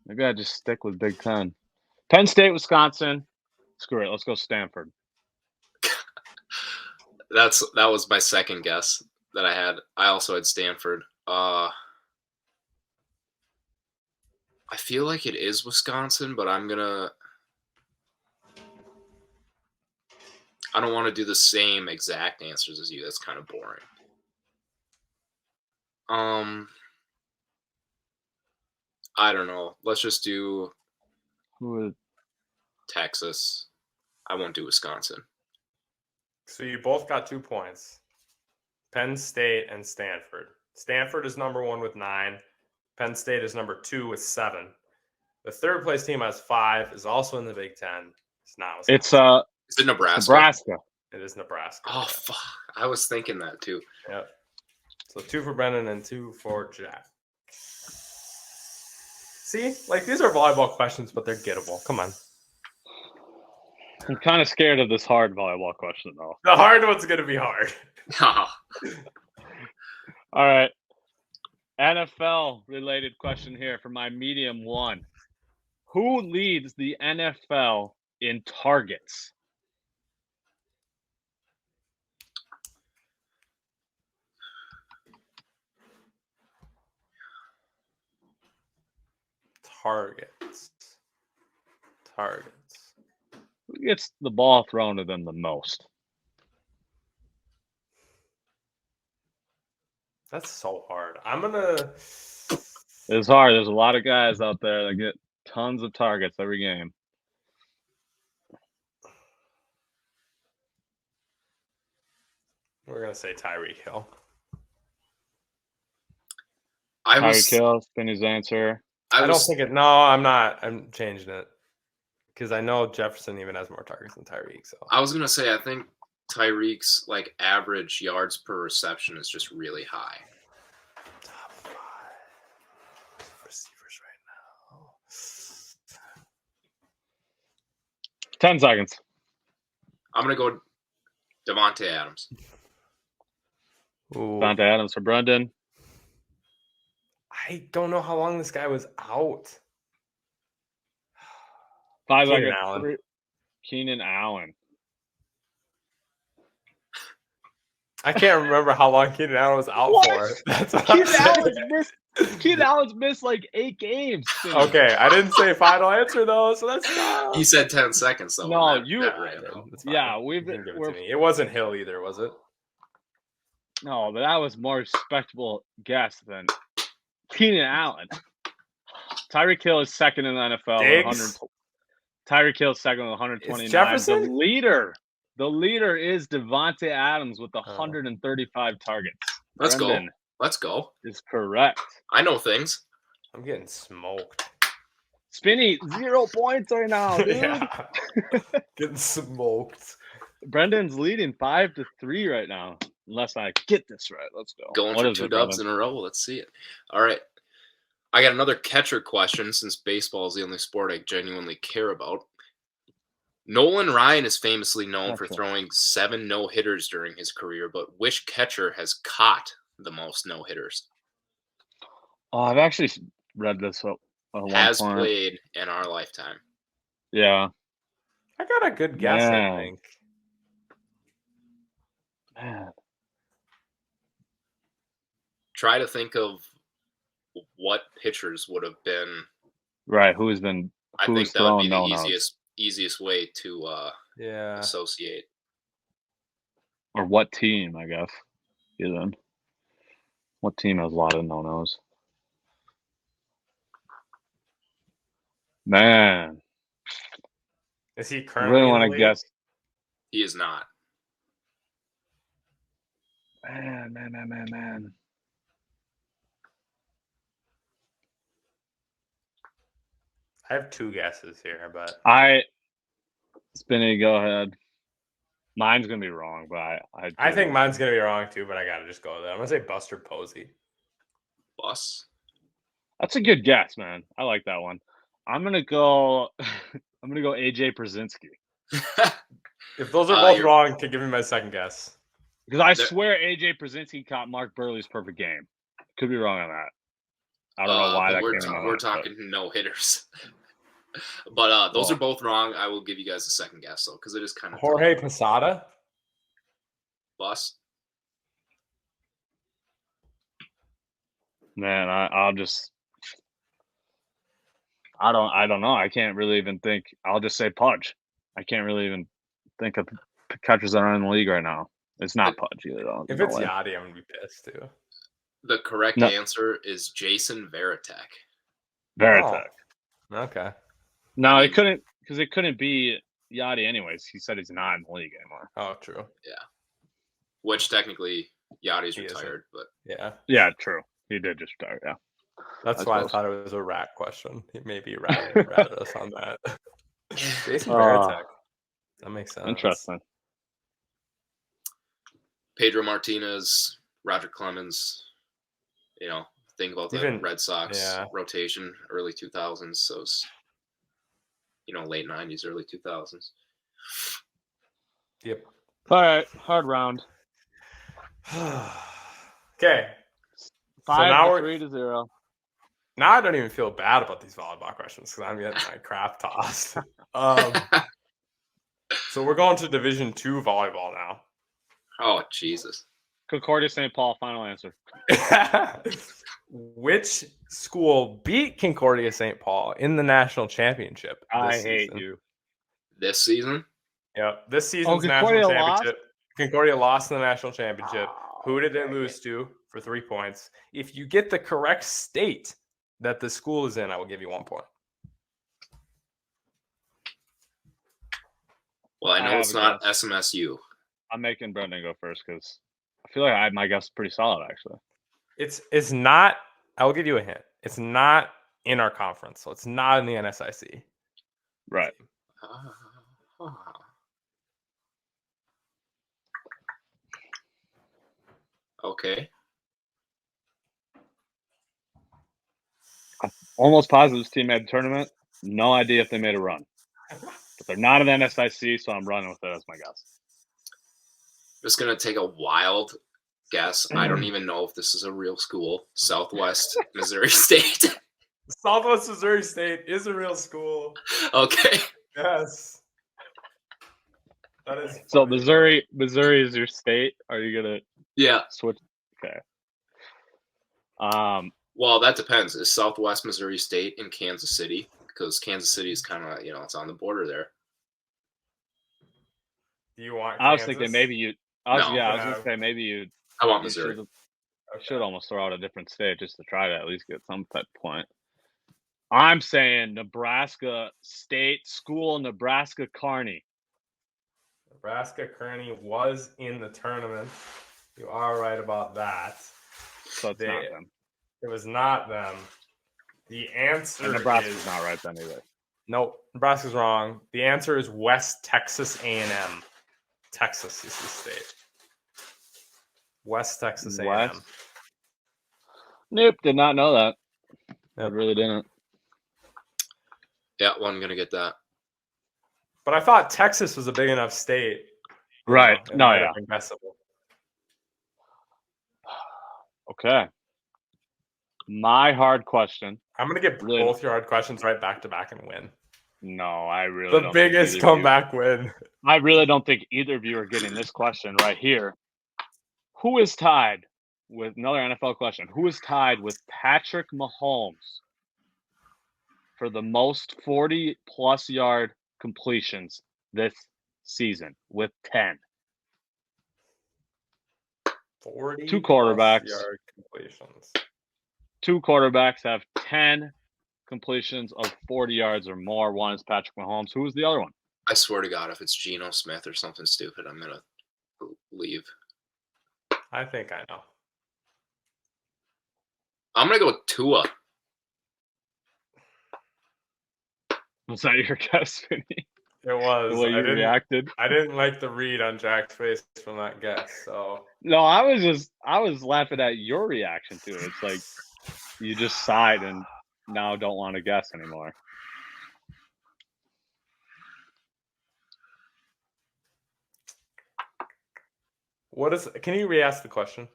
Maybe I just stick with Big Ten. Penn State, Wisconsin. Screw it. Let's go Stanford. That was my second guess that I had. I also had Stanford. I feel like it is Wisconsin, but I don't want to do the same exact answers as you. That's kind of boring. I don't know. Let's just do Texas. I won't do Wisconsin. So you both got 2 points. Penn State and Stanford. Stanford is number 1 with 9. Penn State is number 2 with 7. The third place team has 5, is also in the Big Ten. It's not Wisconsin. Is it Nebraska? Nebraska. It is Nebraska. Oh, fuck. I was thinking that too. Yep. So 2 for Brendan and 2 for Jack. See? Like, these are volleyball questions, but they're gettable. Come on. I'm kind of scared of this hard volleyball question, though. The hard one's going to be hard. All right. NFL-related question here for my medium 1. Who leads the NFL in targets? Targets. Who gets the ball thrown to them the most? That's so hard. I'm going to... It's hard. There's a lot of guys out there that get tons of targets every game. We're going to say Tyreek Hill. Tyreek Hill, Spinny's answer. I don't think it... No, I'm not. I'm changing it. Because I know Jefferson even has more targets than Tyreek. So I was going to say, I think Tyreek's like average yards per reception is just really high. Top 5 receivers right now. 10 seconds. I'm going to go Davante Adams. Ooh. Davante Adams for Brendan. I don't know how long this guy was out. 5 Keenan seconds. Allen. Keenan Allen. I can't remember how long Keenan Allen was out for. That's what Keenan Allen's missed like 8 games. Okay, I didn't say final answer though, so that's not. He said 10 seconds though. No, Yeah, it wasn't Hill either, was it? No, but that was more respectable guess than Keenan Allen. Tyreek Hill is second in the NFL. Tyreek Hill is second with 129. It's Jefferson? The leader is Davante Adams with 135 targets. Let's Brendan go. Let's go. Is correct. I know things. I'm getting smoked. Spinny, 0 points right now, dude. Yeah. Getting smoked. Brendan's leading 5-3 right now. Unless I get this right. Let's go. Going for 2 dubs in a row. Let's see it. All right. I got another catcher question since baseball is the only sport I genuinely care about. Nolan Ryan is famously known for throwing 7 no-hitters during his career, but which catcher has caught the most no-hitters? Oh, I've actually read this at one has point. Played in our lifetime. Yeah. I got a good guess, I think. Man. try to think of what pitchers would have been. Right. Who's that would be the no-nos? easiest way to associate. Or what team, I guess. Even. What team has a lot of no-nos? Man. Is he I currently really in the want to league? guess. He is not. Man. I have two guesses here, but Spinny, go ahead. Mine's gonna be wrong, but I think mine's gonna be wrong too. But I gotta just go with it. I'm gonna say Buster Posey. Bus. That's a good guess, man. I like that one. I'm gonna go. I'm gonna go AJ Przinsky. If those are both wrong, can give me my second guess. Because I swear AJ Przinsky caught Mark Burley's perfect game. Could be wrong on that. I don't know why that came in. We're talking no hitters. But those are both wrong. I will give you guys a second guess though, because it is kind of Jorge Posada. Bus. Man, I don't know. I can't really even think. I'll just say Pudge. I can't really even think of catchers that are in the league right now. It's not Pudge either, though. If it's Yachty, I'm gonna be pissed too. The correct answer is Jason Varitek. Varitek. Oh. Okay. No, it couldn't be Yachty anyways. He said he's not in the league anymore. Oh, true. Yeah. Which technically Yachty's retired, but yeah. Yeah, true. He did just retire. Yeah. That's why I thought it was a rat question. He maybe ratted us on that. Jason Varitek. That makes sense. Interesting. Pedro Martinez, Roger Clemens. Think about the Red Sox rotation, early 2000s. So it's, late 90s, early 2000s. Yep. All right. Hard round. Okay. 3-0. Now I don't even feel bad about these volleyball questions because I'm getting my crap tossed. So we're going to Division II volleyball now. Oh, Jesus. Concordia St. Paul, final answer. Which school beat Concordia St. Paul in the national championship? I hate you. This season? Yep. This season's national championship. Concordia lost in the national championship. Who did they lose to for 3 points? If you get the correct state that the school is in, I will give you 1 point. Well, I know it's not SMSU. I'm making Brendan go first because I feel like my guess is pretty solid, actually. It's not. I will give you a hint. It's not in our conference, so it's not in the NSIC. Right. Okay. I'm almost positive this team made the tournament. No idea if they made a run. But they're not in the NSIC, so I'm running with it as my guess. Just going to take a wild guess. I don't even know if this is a real school. Southwest Missouri State. Southwest Missouri State is a real school. Okay. Yes. That is funny. So Missouri is your state? Are you going to switch? Okay. Well, that depends. Is Southwest Missouri State in Kansas City? Because Kansas City is kind of, it's on the border there. Do you want I was thinking maybe you – I was going to say maybe you – I want Missouri. I should almost throw out a different state just to try to at least get some type of point. I'm saying Nebraska State School, Nebraska Kearney. Nebraska Kearney was in the tournament. You are right about that. So it's not them. It was not them. The answer and Nebraska's not right then either. Nope, Nebraska's wrong. The answer is West Texas A&M. Texas is the state. West Texas A&M. Nope, did not know that. I really didn't. Yeah, wasn't going to get that. But I thought Texas was a big enough state. Right. No, yeah. Okay. My hard question. I'm going to get both your hard questions right back to back and win. No, I really don't. The biggest comeback win. I really don't think either of you are getting this question right here. Who is tied with another NFL question. Who is tied with Patrick Mahomes for the most 40-plus yard completions this season with 10? 40 Two quarterbacks. yard completions. Two quarterbacks have 10 completions of 40 yards or more. One is Patrick Mahomes. Who is the other one? I swear to God, if it's Geno Smith or something stupid, I'm going to leave. I think I know. I'm going to go with Tua. Was that your guess, Vinny? It was. The way you reacted? I didn't like the read on Jack's face from that guess. So no, I was laughing at your reaction to it. It's like you just sighed and now don't want to guess anymore. Can you re-ask the question?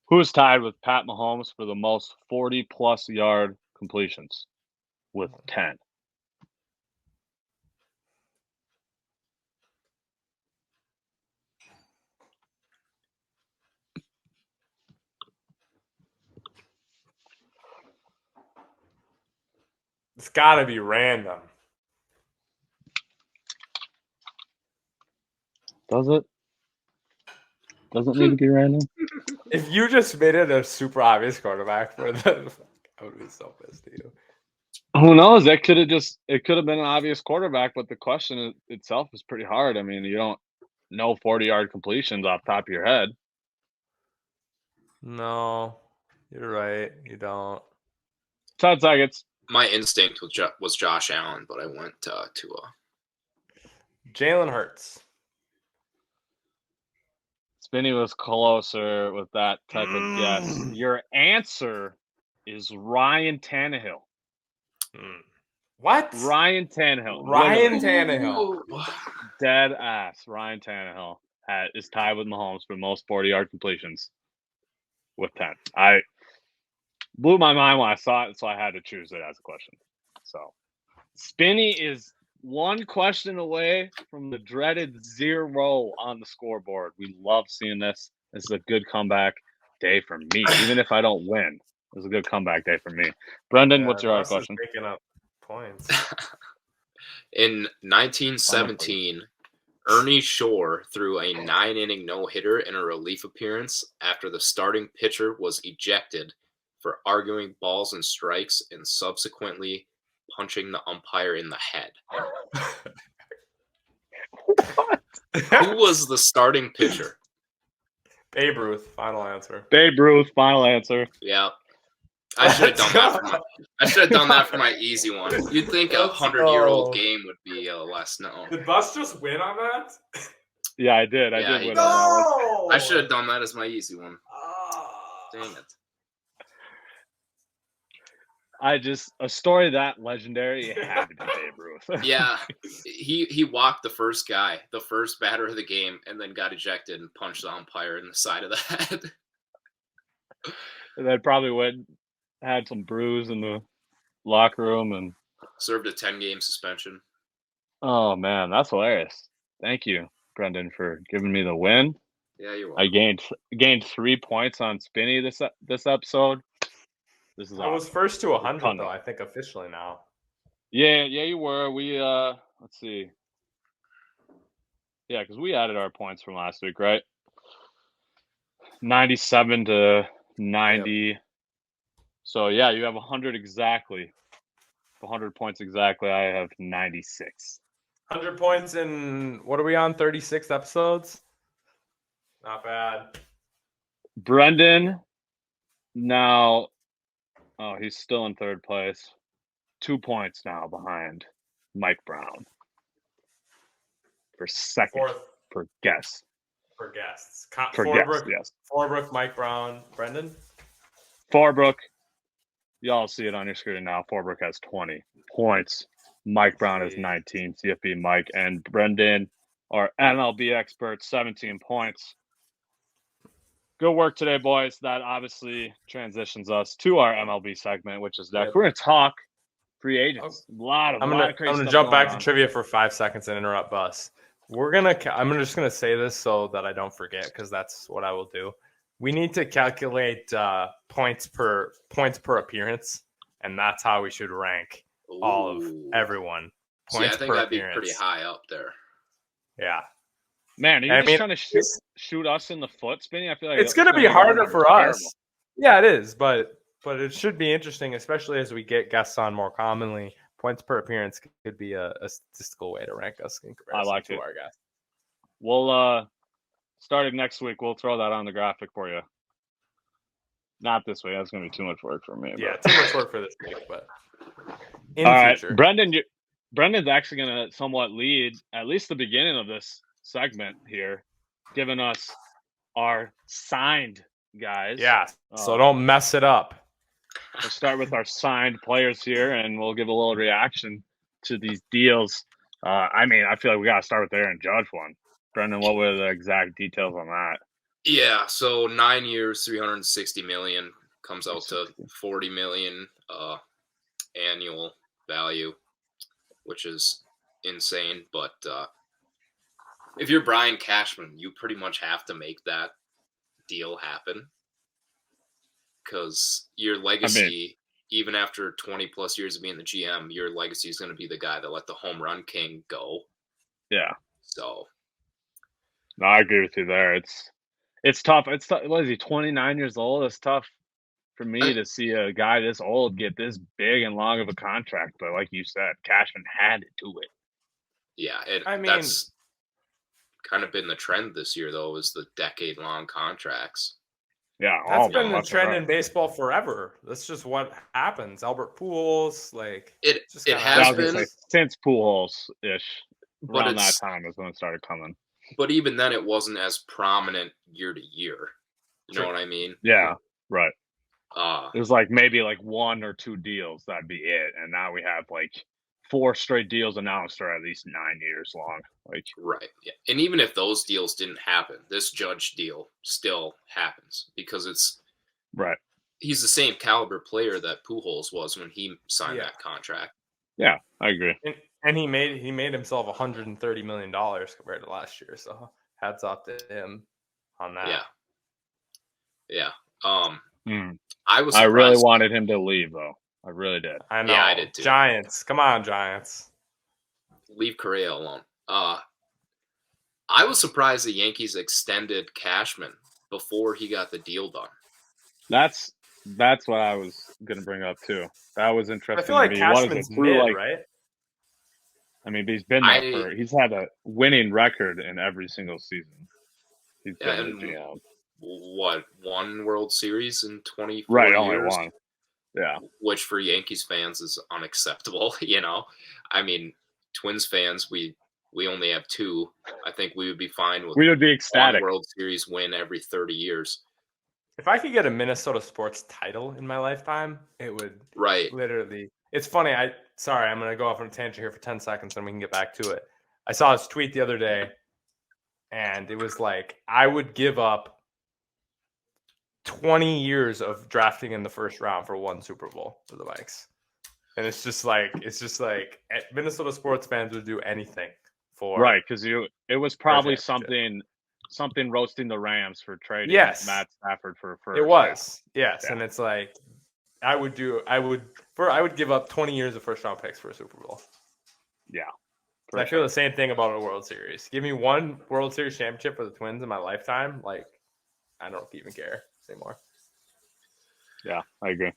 Who is tied with Pat Mahomes for the most 40-plus yard completions with 10? It's got to be random. Does it? Doesn't need to be random. If you just made it a super obvious quarterback for the, I would be so pissed at you. Who knows? It could have been an obvious quarterback, but the question itself is pretty hard. I mean, you don't know 40-yard completions off the top of your head. No, you're right. You don't. 10 seconds. My instinct was Josh Allen, but I went Tua. Jalen Hurts. Spinny was closer with that type of guess. Your answer is Ryan Tannehill. What? Ryan Tannehill. Ryan Tannehill. Dead ass. Ryan Tannehill is tied with Mahomes for most 40-yard completions with 10. I blew my mind when I saw it, so I had to choose it as a question. So Spinny is one question away from the dreaded 0 on the scoreboard. We love seeing this. This is a good comeback day for me. Even if I don't win, it was a good comeback day for me. Brendan, what's your other question? Picking up points. In 1917, Ernie Shore threw a 9-inning no-hitter in a relief appearance after the starting pitcher was ejected for arguing balls and strikes and subsequently punching the umpire in the head. What? Who was the starting pitcher? Babe Ruth, final answer. Babe Ruth, final answer. Yeah. I should have done that for my easy one. You'd think a 100-year-old game would be less known. Did Bus just win on that? Yeah, I did. I did win on that one. I should have done that as my easy one. Dang it. A story that legendary, it had to be Babe Ruth. Yeah, he walked the first guy, the first batter of the game, and then got ejected and punched the umpire in the side of the head. And then probably had some bruise in the locker room and served a 10-game suspension. Oh man, that's hilarious! Thank you, Brendan, for giving me the win. Yeah, you're welcome. I gained 3 points on Spinny this episode. This is I was first to 100 though, I think officially now. Yeah, you were. We let's see. Yeah, because we added our points from last week, right? 97 to 90. Yep. So yeah, you have 100 exactly. 100 points exactly. I have 96. 100 points in what are we on? 36 episodes? Not bad. Brendan now. Oh, he's still in third place. 2 points now behind Mike Brown. For second. For guests. For guests. Yes. Forbrook, Mike Brown, Brendan? Forbrook. Y'all see it on your screen now. Forbrook has 20 points. Mike Brown has 19. CFB Mike and Brendan are MLB experts, 17 points. Good work today, boys. That obviously transitions us to our MLB segment, which is next. We're going to talk free agents. A lot of crazy stuff. I'm going to jump back to trivia for 5 seconds and interrupt Bus. I'm just going to say this so that I don't forget, because that's what I will do. We need to calculate points per appearance, and that's how we should rank all of everyone. Points I think per I'd appearance. be pretty high up there. Yeah. Man, are you trying to shoot us in the foot, Spinny? I feel like it's going to be harder for us. Yeah, it is, but it should be interesting, especially as we get guests on more commonly. Points per appearance could be a statistical way to rank us in comparison to our guys. We'll starting next week, we'll throw that on the graphic for you. Not this week. That's going to be too much work for me. Yeah, too much work for this week, but in the future. Brendan's actually going to somewhat lead at least the beginning of this segment here, giving us our signed guys. Yeah, so don't mess it up. We'll start with our signed players here, and we'll give a little reaction to these deals. I feel like we got to start with Aaron Judge one. Brendan, what were the exact details on that? Yeah, so 9 years, $360 million comes out to $40 million annual value, which is insane. But if you're Brian Cashman, you pretty much have to make that deal happen because your legacy, even after 20 plus years of being the GM, your legacy is going to be the guy that let the home run king go. Yeah. So. No, I agree with you there. It's tough. It's tough. What is he, 29 years old? It's tough for me to see a guy this old get this big and long of a contract. But like you said, Cashman had to do it. Yeah, that's kind of been the trend this year, though, is the decade-long contracts. Yeah, that's been the trend in baseball forever. That's just what happens. Albert Pujols, it has been since Pujols-ish. Around that time is when it started coming. But even then, it wasn't as prominent year to year. You know what I mean? Yeah, right. There's maybe one or two deals. That'd be it. And now we have 4 straight deals announced are at least 9 years long. Right. Yeah. And even if those deals didn't happen, this Judge deal still happens because it's right. He's the same caliber player that Pujols was when he signed that contract. Yeah, I agree. And he made himself $130 million compared to last year. So hats off to him on that. Yeah. I really wanted him to leave, though. I really did. I know. Yeah, I did too. Giants. Come on, Giants. Leave Correa alone. I was surprised the Yankees extended Cashman before he got the deal done. That's what I was going to bring up, too. That was interesting. I feel like Cashman's mid, right? He's been there he's had a winning record in every single season. He's been the GM. What, 1 World Series in 24 years? Right, only one. Yeah. Which for Yankees fans is unacceptable, Twins fans, we only have 2. I think we would be fine with we would be ecstatic. 1 World Series win every 30 years. If I could get a Minnesota sports title in my lifetime, it would literally. It's funny. I'm going to go off on a tangent here for 10 seconds and we can get back to it. I saw his tweet the other day and it was I would give up 20 years of drafting in the first round for 1 Super Bowl for the Vikes. And it's just Minnesota sports fans would do anything for. Right. Because it was probably something roasting the Rams for trading Matt Stafford for first. It was. Yes. Yeah. And it's I would give up 20 years of first round picks for a Super Bowl. Yeah. I feel the same thing about a World Series. Give me 1 World Series championship for the Twins in my lifetime. I don't even care anymore. Yeah, I agree.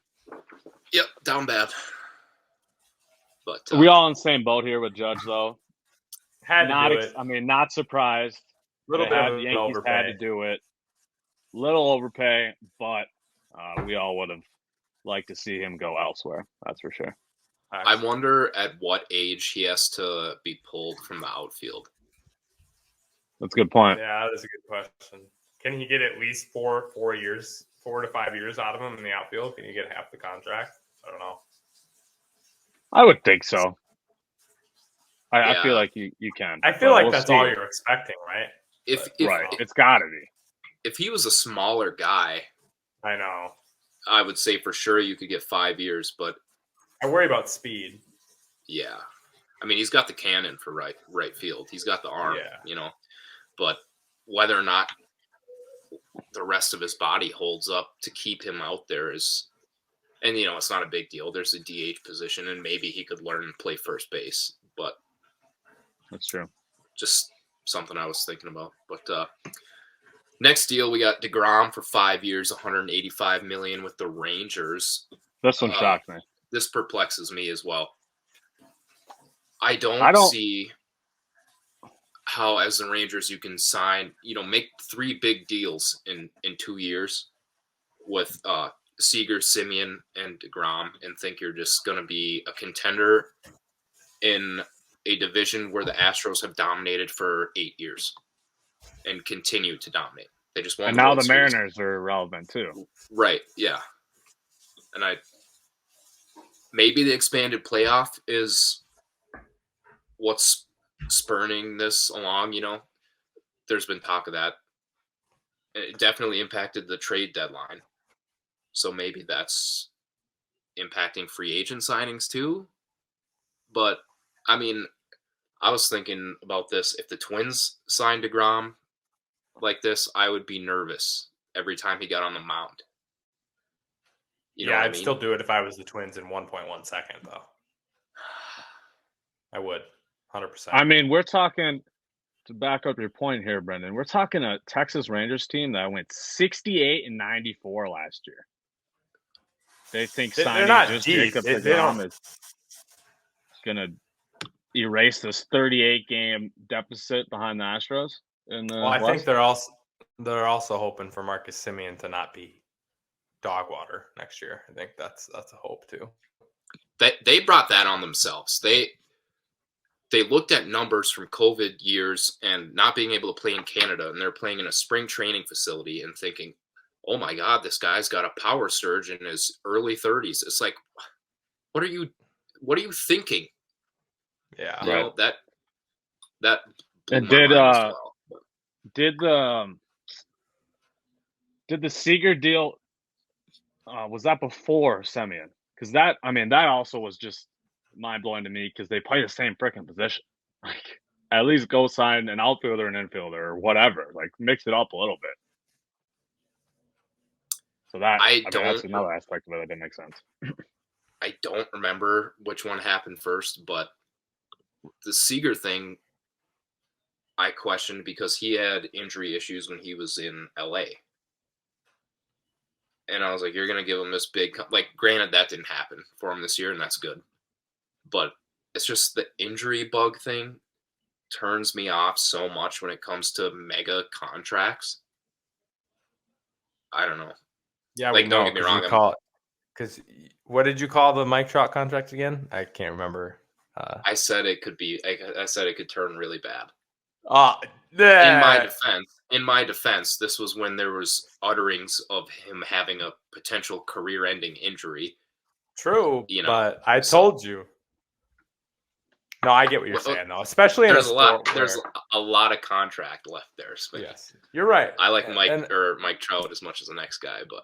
Yep, down bad. But we all in the same boat here with Judge, though. Not surprised. Little bit of the Yankees overpay. Had to do it. Little overpay, but we all would have liked to see him go elsewhere. That's for sure. I wonder at what age he has to be pulled from the outfield. That's a good point. Yeah, that is a good question. Can he get at least 4 to 5 years out of him in the outfield? Can you get half the contract? I don't know. I would think so. I feel like you can. I feel like that's all you're expecting, right? It's got to be. If he was a smaller guy, I know. I would say for sure you could get 5 years, but I worry about speed. Yeah, he's got the cannon for right field. He's got the arm, but whether or not the rest of his body holds up to keep him out there is, and it's not a big deal. There's a DH position, and maybe he could learn to play first base, but That's true. just something I was thinking about. But next deal, we got DeGrom for 5 years, $185 million with the Rangers. This one shocked me. This perplexes me as well. I don't see how, as the Rangers, you can sign, make 3 big deals in 2 years with Seager, Simeon, and DeGrom, and think you're just going to be a contender in a division where the Astros have dominated for 8 years and continue to dominate. They just won. And now the Mariners are relevant too. Right, yeah. And maybe the expanded playoff is what's spurning this along, There's been talk of that. It definitely impacted the trade deadline. So maybe that's impacting free agent signings too. But, I mean, I was thinking about this. If the Twins signed DeGrom like this, I would be nervous every time he got on the mound. I'd still do it if I was the Twins in 1.1 second, though. I would, 100%. I mean, we're talking, to back up your point here, Brendan, we're talking a Texas Rangers team that went 68-94 last year. They think signing just Jacob DeGrom is going to erase this 38-game deficit behind the Astros. I think they're also hoping for Marcus Simeon to not be dog water next year. I think that's a hope too. They brought that on themselves. They looked at numbers from COVID years and not being able to play in Canada, and they're playing in a spring training facility and thinking, oh my God, this guy's got a power surge in his early 30s. It's like, what are you thinking? Yeah. That and did the Seager deal was that before Semien? Because that also was just mind blowing to me because they play the same freaking position. Like, at least go sign an outfielder and infielder or whatever. Like, mix it up a little bit. So that's another aspect of it that didn't make sense. I don't remember which one happened first, but the Seager thing I questioned because he had injury issues when he was in LA. And I was like, you're going to give him this big, granted that didn't happen for him this year, and that's good. But it's just the injury bug thing turns me off so much when it comes to mega contracts. I don't know. Yeah, don't get me wrong. Because what did you call the Mike Trout contract again? I can't remember. I said it could be. I said it could turn really bad. In my defense, this was when there was utterings of him having a potential career-ending injury. True, but I told you. No, I get what you're saying, though. Especially there's a lot of contract left there. Yes, you're right. I like Mike Trout as much as the next guy, but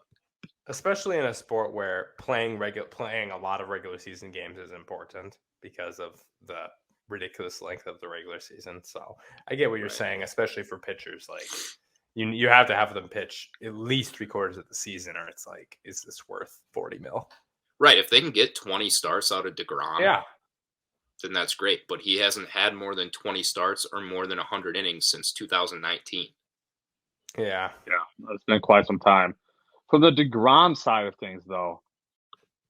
especially in a sport where playing a lot of regular season games is important because of the ridiculous length of the regular season. So I get what you're saying, especially for pitchers. Like you have to have them pitch at least 3/4 of the season, or it's like, is this worth $40 million? Right. If they can get 20 starts out of DeGrom, then that's great. But he hasn't had more than 20 starts or more than 100 innings since 2019. Yeah. It's been quite some time. From the DeGrom side of things, though,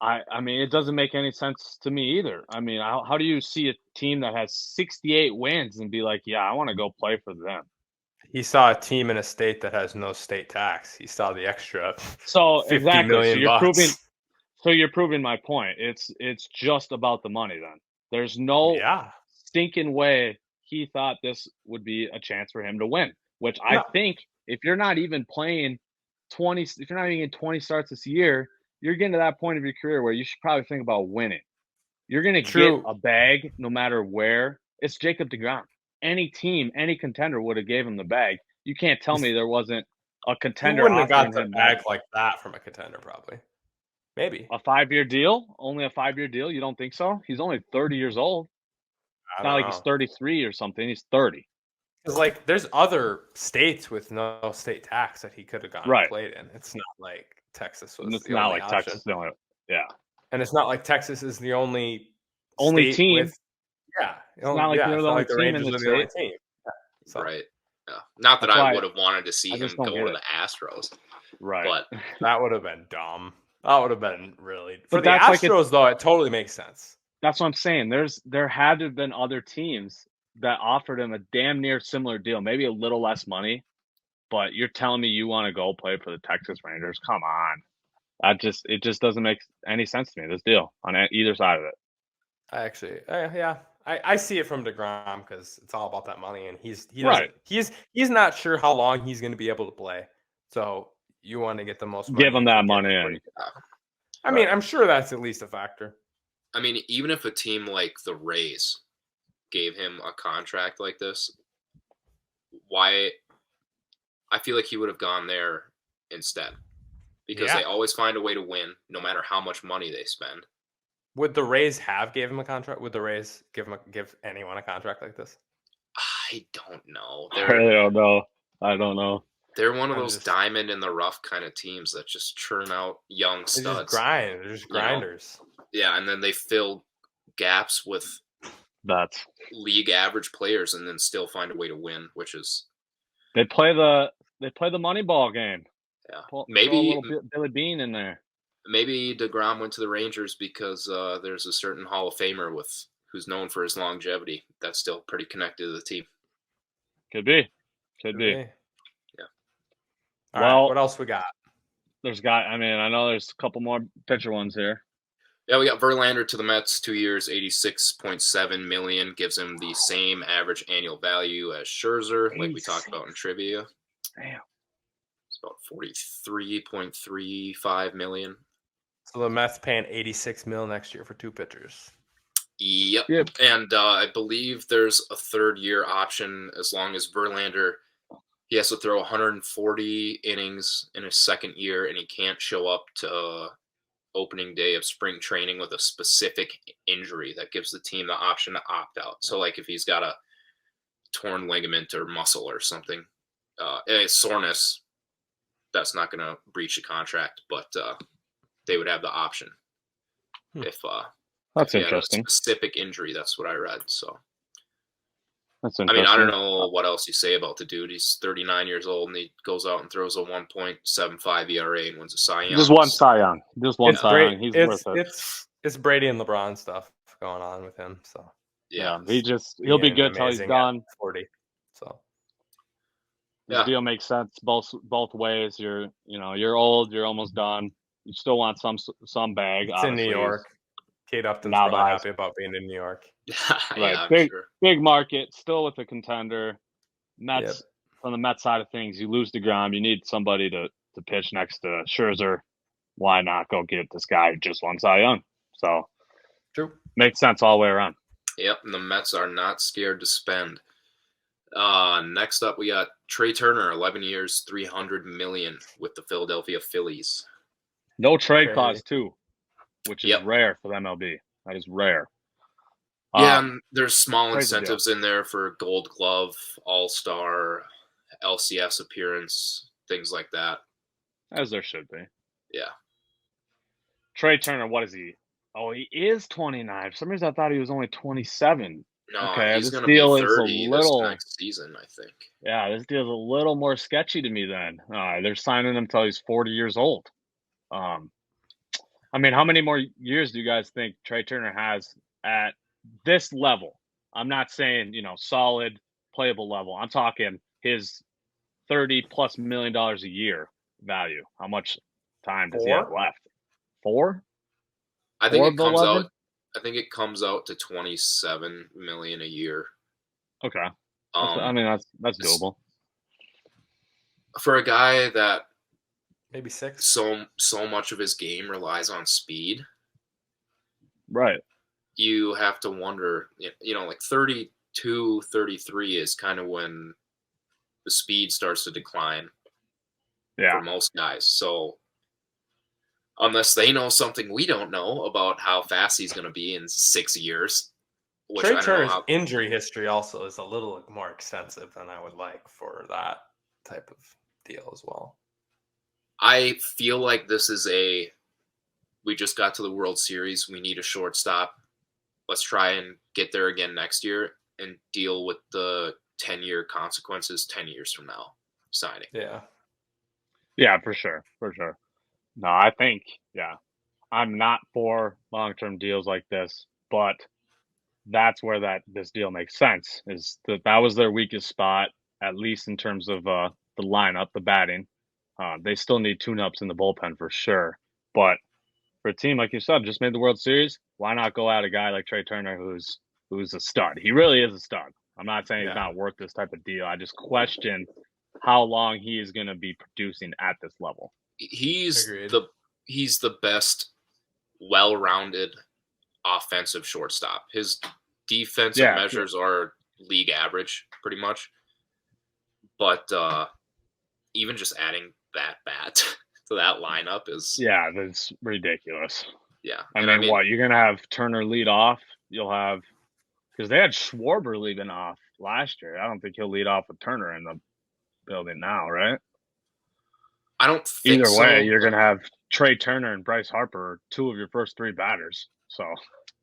I mean, it doesn't make any sense to me either. I mean, how do you see a team that has 68 wins and be like, yeah, I want to go play for them? He saw a team in a state that has no state tax. He saw the extra $50 million. So you're proving my point. It's just about the money then. There's no stinking way he thought this would be a chance for him to win, which I think if you're not even playing 20, if you're not even getting 20 starts this year, you're getting to that point of your career where you should probably think about winning. You're going to get a bag no matter where. It's Jacob DeGrom. Any team, any contender would have gave him the bag. You can't tell me there wasn't a contender. He wouldn't have got the bag like that from a contender, probably. Maybe. A 5-year deal? Only a 5-year deal? You don't think so? He's only 30 years old. It's not like he's 33 or something. He's 30. Because like, there's other states with no state tax that he could have gone and played in. It's not like Texas was It's the not only like option. Texas the only. Yeah. And it's not like Texas is the only State team. It's not like they're the only team in the state. Team. Yeah, so. Right. Yeah. Not that I would have wanted to see him go to the Astros. Right. But that would have been dumb. That would have been really. For But the that's Astros, though, it totally makes sense. That's what I'm saying. There had to have been other teams that offered him a damn near similar deal, maybe a little less money. But you're telling me you want to go play for the Texas Rangers? Come on. It just doesn't make any sense to me, this deal, on either side of it. I see it from DeGrom because it's all about that money, and he's not sure how long he's going to be able to play. So you want to get the most money. Give him that money in. I mean, I'm sure that's at least a factor. I mean, even if a team like the Rays gave him a contract like this, why? I feel like he would have gone there instead, because they always find a way to win, no matter how much money they spend. Would the Rays gave him a contract? Would the Rays give anyone a contract like this? I don't know. I really don't know. I don't know. They're one of those diamond in the rough kind of teams that just churn out young studs. They're just grinders. Yeah, and then they fill gaps with league average players, and then still find a way to win, which is they play the money ball game. Yeah, maybe a little Billy Bean in there. Maybe DeGrom went to the Rangers because there's a certain Hall of Famer who's known for his longevity that's still pretty connected to the team. Could be. Yeah. All right, what else we got? I know there's a couple more pitcher ones here. Yeah, we got Verlander to the Mets, 2 years, $86.7 million, gives him the same average annual value as Scherzer, like we talked about in trivia. Damn. It's about $43.35 million. So the Mets paying $86 million next year for two pitchers. Yep. And I believe there's a third-year option as long as Verlander. He has to throw 140 innings in his second year, and he can't show up to opening day of spring training with a specific injury that gives the team the option to opt out. So, like if he's got a torn ligament or muscle or something, soreness, that's not going to breach the contract, but they would have the option if that's if interesting. A specific injury. That's what I read. So. That's I mean, I don't know what else you say about the dude. He's 39 years old, and he goes out and throws a 1.75 ERA and wins a Cy Young. Just one Cy Young. He's worth it. It's Brady and LeBron stuff going on with him. So yeah, he'll be good till he's done. 40. So the deal makes sense both ways. You're old. You're almost done. You still want some bag. It's in New York. Kate Upton's really happy about being in New York. Right. Big market, still with a contender. Mets, from the Mets side of things, you lose DeGrom. You need somebody to pitch next to Scherzer. Why not go get this guy who just won Cy Young? So, true. Makes sense all the way around. Yep, and the Mets are not scared to spend. Next up, we got Trey Turner, 11 years, $300 million with the Philadelphia Phillies. No trade clause, too, which is rare for the MLB. That is rare. Yeah, and there's small incentives in there for Gold Glove, All-Star, LCS appearance, things like that. As there should be. Yeah. Trey Turner, what is he? Oh, he is 29. For some reason, I thought he was only 27. No, okay, he's going to be 30 this next season, I think. Yeah, this deal's a little more sketchy to me then. They're signing him until he's 40 years old. I mean, how many more years do you guys think Trey Turner has at this level? I'm not saying, solid, playable level. I'm talking his $30+ million a year value. How much time does he have left? 4? I think it comes out. I think it comes out to $27 million a year. Okay. That's doable for a guy that maybe 6. So much of his game relies on speed. Right. You have to wonder, like 32, 33 is kind of when the speed starts to decline. Yeah. For most guys. So unless they know something we don't know about how fast he's going to be in 6 years, which Trey I don't Turner's know how. injury history also is a little more extensive than I would like for that type of deal as well. I feel like this is we just got to the World Series. We need a shortstop. Let's try and get there again next year and deal with the 10-year consequences 10 years from now signing. Yeah, for sure. No, I think, I'm not for long-term deals like this, but that's where this deal makes sense. Is that was their weakest spot, at least in terms of the lineup, the batting. They still need tune-ups in the bullpen for sure. But for a team like you said, just made the World Series, why not go at a guy like Trey Turner, who's a stud? He really is a stud. I'm not saying he's not worth this type of deal. I just question how long he is going to be producing at this level. He's Agreed. the best well-rounded offensive shortstop. His defensive measures are league average pretty much. But even just adding that bat to that lineup is that's ridiculous. Yeah. I mean, what, you're going to have Turner lead off? You'll have, because they had Schwarber leading off last year. I don't think he'll lead off with Turner in the building now, right? I don't think Either way, so, you're going to have Trey Turner and Bryce Harper, two of your first three batters. So,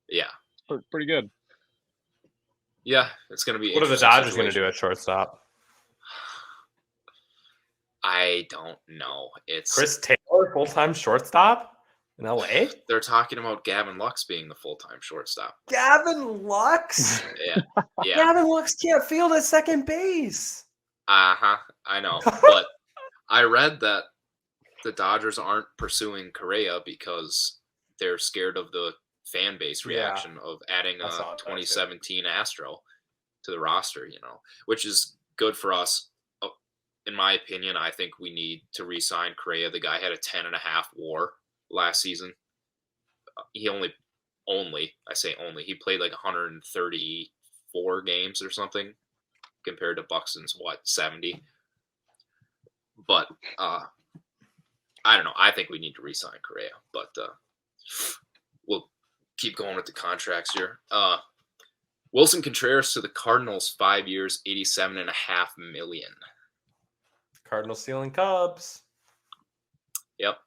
yeah, it's pretty good. Yeah, it's going to be. What are the Dodgers going to do at shortstop? I don't know. It's Chris Taylor, full-time shortstop in LA. They're talking about Gavin Lux being the full-time shortstop. Gavin Lux? Yeah. Gavin Lux can't field at second base. I know, but I read that the Dodgers aren't pursuing Correa because they're scared of the fan base reaction of adding a 2017 Astro to the roster, which is good for us. In my opinion, I think we need to re-sign Correa. The guy had a 10.5 WAR last season. He he played like 134 games or something compared to Buxton's 70. But I don't know. I think we need to re-sign Correa, but we'll keep going with the contracts here. Wilson Contreras to the Cardinals, 5 years, $87.5 million. Cardinals stealing Cubs. Yep,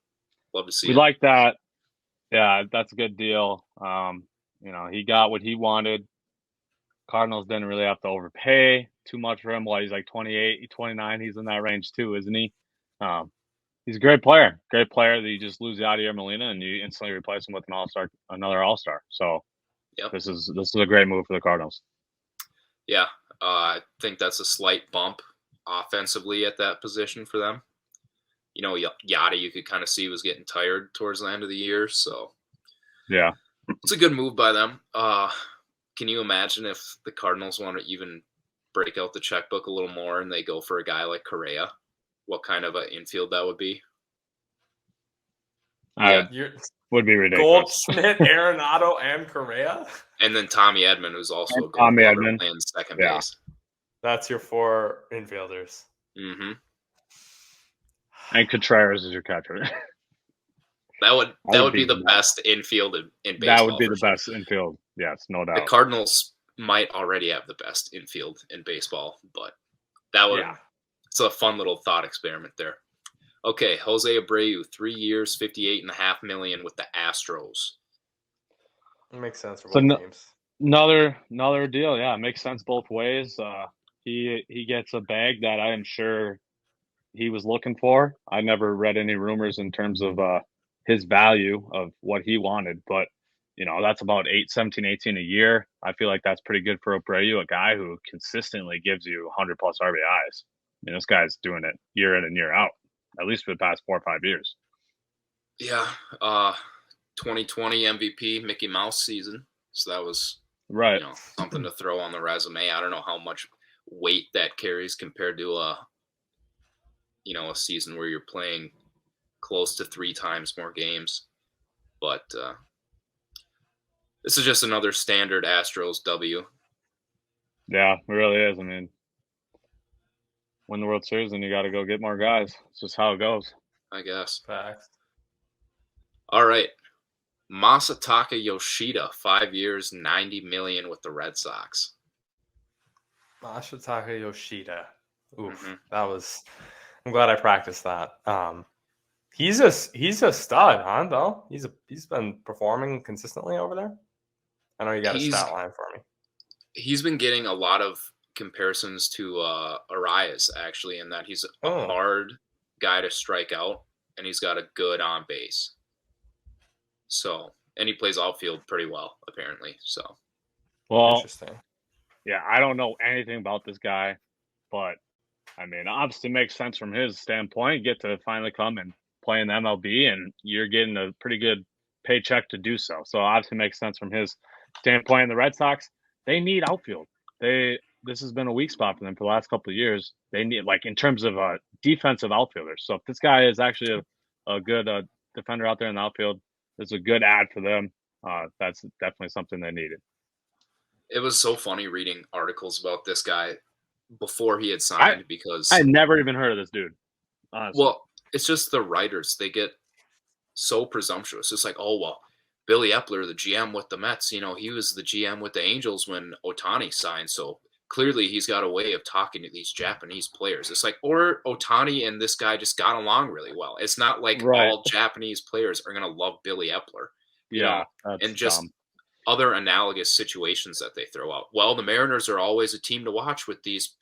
love to see. We like that. Yeah, that's a good deal. He got what he wanted. Cardinals didn't really have to overpay too much for him. He's like 28, 29. He's in that range too, isn't he? He's a great player. Great player that you just lose Yadier Molina and you instantly replace him with another all-star. So this is a great move for the Cardinals. Yeah, I think that's a slight bump offensively at that position for them. Yada, you could kind of see was getting tired towards the end of the year. So yeah, it's a good move by them. Can you imagine if the Cardinals want to even break out the checkbook a little more and they go for a guy like Correa? What kind of an infield that would be? Would be ridiculous. Goldschmidt, Arenado, and Correa? And then Tommy Edman, who's also a Gold Glover playing second base. That's your 4 infielders. Mm-hmm. And Contreras is your catcher. That would be the best infield in baseball. That would be the best infield. Yes, no doubt. The Cardinals might already have the best infield in baseball, but it's a fun little thought experiment there. Okay, Jose Abreu, 3 years, $58.5 million with the Astros. It makes sense for both teams. Another deal. Yeah, it makes sense both ways. He gets a bag that I am sure he was looking for. I never read any rumors in terms of his value of what he wanted, but that's about 17, 18 a year. I feel like that's pretty good for Abreu, a guy who consistently gives you 100 plus RBIs. This guy's doing it year in and year out, at least for the past 4 or 5 years. Yeah. 2020 MVP Mickey Mouse season. So that was something to throw on the resume. I don't know how much weight that carries compared to a season where you're playing close to 3 times more games. But this is just another standard Astros W. Yeah, it really is. I mean, win the World Series and you got to go get more guys. It's just how it goes. I guess. Facts. All right. Masataka Yoshida, 5 years, $90 million with the Red Sox. Masataka Yoshida. Oof, Mm-hmm. that was. I'm glad I practiced that. He's a stud, huh? Though he's been performing consistently over there. I know you got a stat line for me. He's been getting a lot of comparisons to Arias, actually, in that he's a hard guy to strike out, and he's got a good on base. So, and he plays outfield pretty well, apparently. So, well, interesting. Yeah, I don't know anything about this guy, but I mean, obviously makes sense from his standpoint. You get to finally come and play in the MLB, and you're getting a pretty good paycheck to do so. So obviously makes sense from his standpoint. And the Red Sox, they need outfield. This has been a weak spot for them for the last couple of years. They need, like, in terms of defensive outfielders. So if this guy is actually a good defender out there in the outfield, it's a good ad for them. That's definitely something they needed. It was so funny reading articles about this guy before he had signed because I had never even heard of this dude. Honestly. Well, it's just the writers. They get so presumptuous. It's like, oh, well, Billy Epler, the GM with the Mets, he was the GM with the Angels when Ohtani signed. So clearly he's got a way of talking to these Japanese players. It's like, or Ohtani and this guy just got along really well. It's not like all Japanese players are going to love Billy Epler. And just dumb. Other analogous situations that they throw out. Well, the Mariners are always a team to watch with these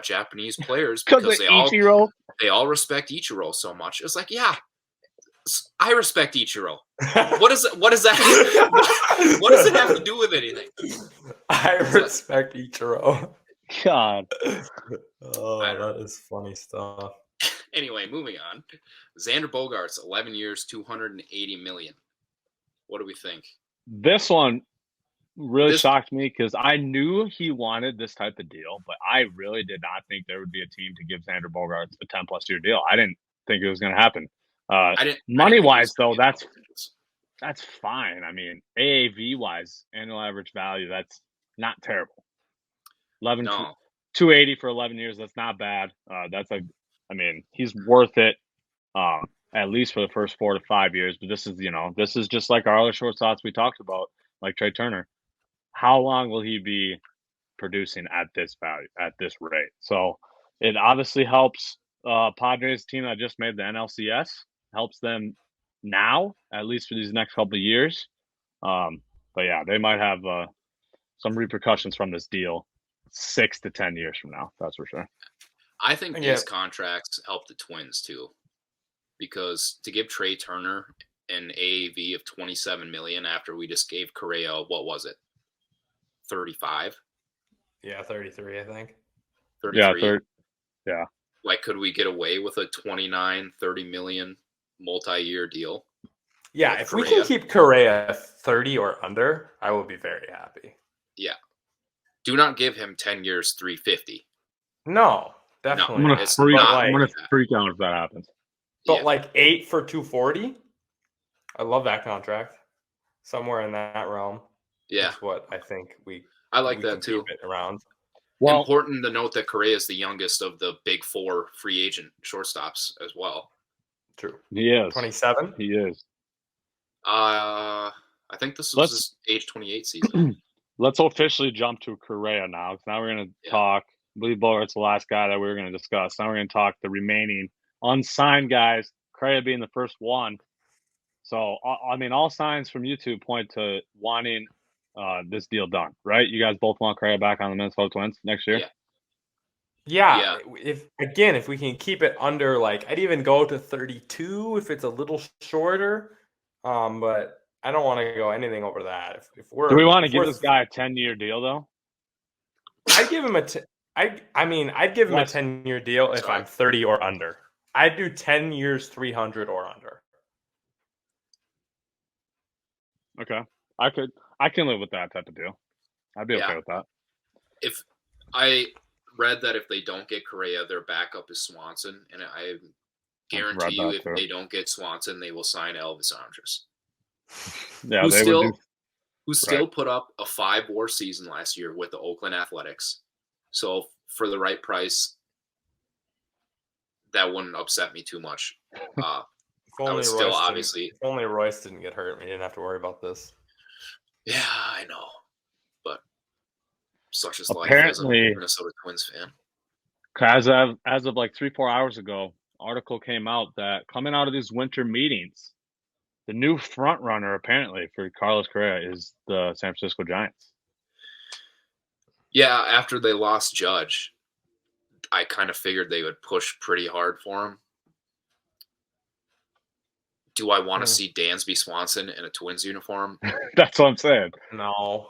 Japanese players because they all respect Ichiro so much. It's like, yeah, I respect Ichiro. What does that what does it have to do with anything? I respect Ichiro. God. Oh, that is funny stuff. Anyway, moving on. Xander Bogaerts, 11 years, $280 million. What do we think? This one really shocked me because I knew he wanted this type of deal, but I really did not think there would be a team to give Xander Bogaerts a 10-plus year deal. I didn't think it was going to happen. Money-wise, though, that's fine. I mean, AAV-wise, annual average value, that's not terrible. 280 for 11 years, that's not bad. He's worth it. At least for the first 4 to 5 years. But this is just like our other shortstops we talked about, like Trey Turner. How long will he be producing at this value, at this rate? So it obviously helps Padres team that just made the NLCS, helps them now, at least for these next couple of years. But yeah, they might have some repercussions from this deal 6 to 10 years from now. That's for sure. I think these contracts help the Twins too. Because to give Trey Turner an AAV of $27 million after we just gave Correa, what was it, 35? Yeah, 33, I think. 33. Yeah. Like, could we get away with a $29, $30 million multi-year deal? Yeah, if we can keep Correa 30 or under, I will be very happy. Yeah. Do not give him 10 years, $350. No, definitely. I'm going to freak out if that happens. But like 8 for $240, I love that contract. Somewhere in that realm. Yeah, that's what I think I like that too. Keep it around. Well, important to note that Correa is the youngest of the big 4 free agent shortstops as well. True. He is 27. He is. I think this was his age 28 season. Let's officially jump to Correa now, because now we're going to talk. I believe Bogaerts the last guy that we were going to discuss. Now we're going to talk the remaining unsigned guys, Correa being the first one. So, I mean, all signs from YouTube point to wanting this deal done, right? You guys both want Correa back on the Minnesota Twins next year? Yeah. If we can keep it under, like, I'd even go to 32 if it's a little shorter. But I don't want to go anything over that. Do we want to give this guy a 10-year deal, though? I'd give him I'd give him a 10-year deal if I'm 30 or under. I'd do 10 years, 300 or under. Okay. I can live with that type of deal. I'd be okay with that. If I read that if they don't get Correa, their backup is Swanson, and I guarantee you if they don't get Swanson, they will sign Elvis Andrus. Yeah, who still put up a 5-WAR season last year with the Oakland Athletics. So for the right price, that wouldn't upset me too much. If only still Royce obviously. If only Royce didn't get hurt, we didn't have to worry about this. Yeah, I know, but such is life as a Apparently, Minnesota Twins fan. as of like 3-4 hours ago, article came out that coming out of these winter meetings, the new front runner apparently for Carlos Correa is the San Francisco Giants. Yeah, after they lost Judge, I kind of figured they would push pretty hard for him. Do I want to see Dansby Swanson in a Twins uniform? That's what I'm saying. No.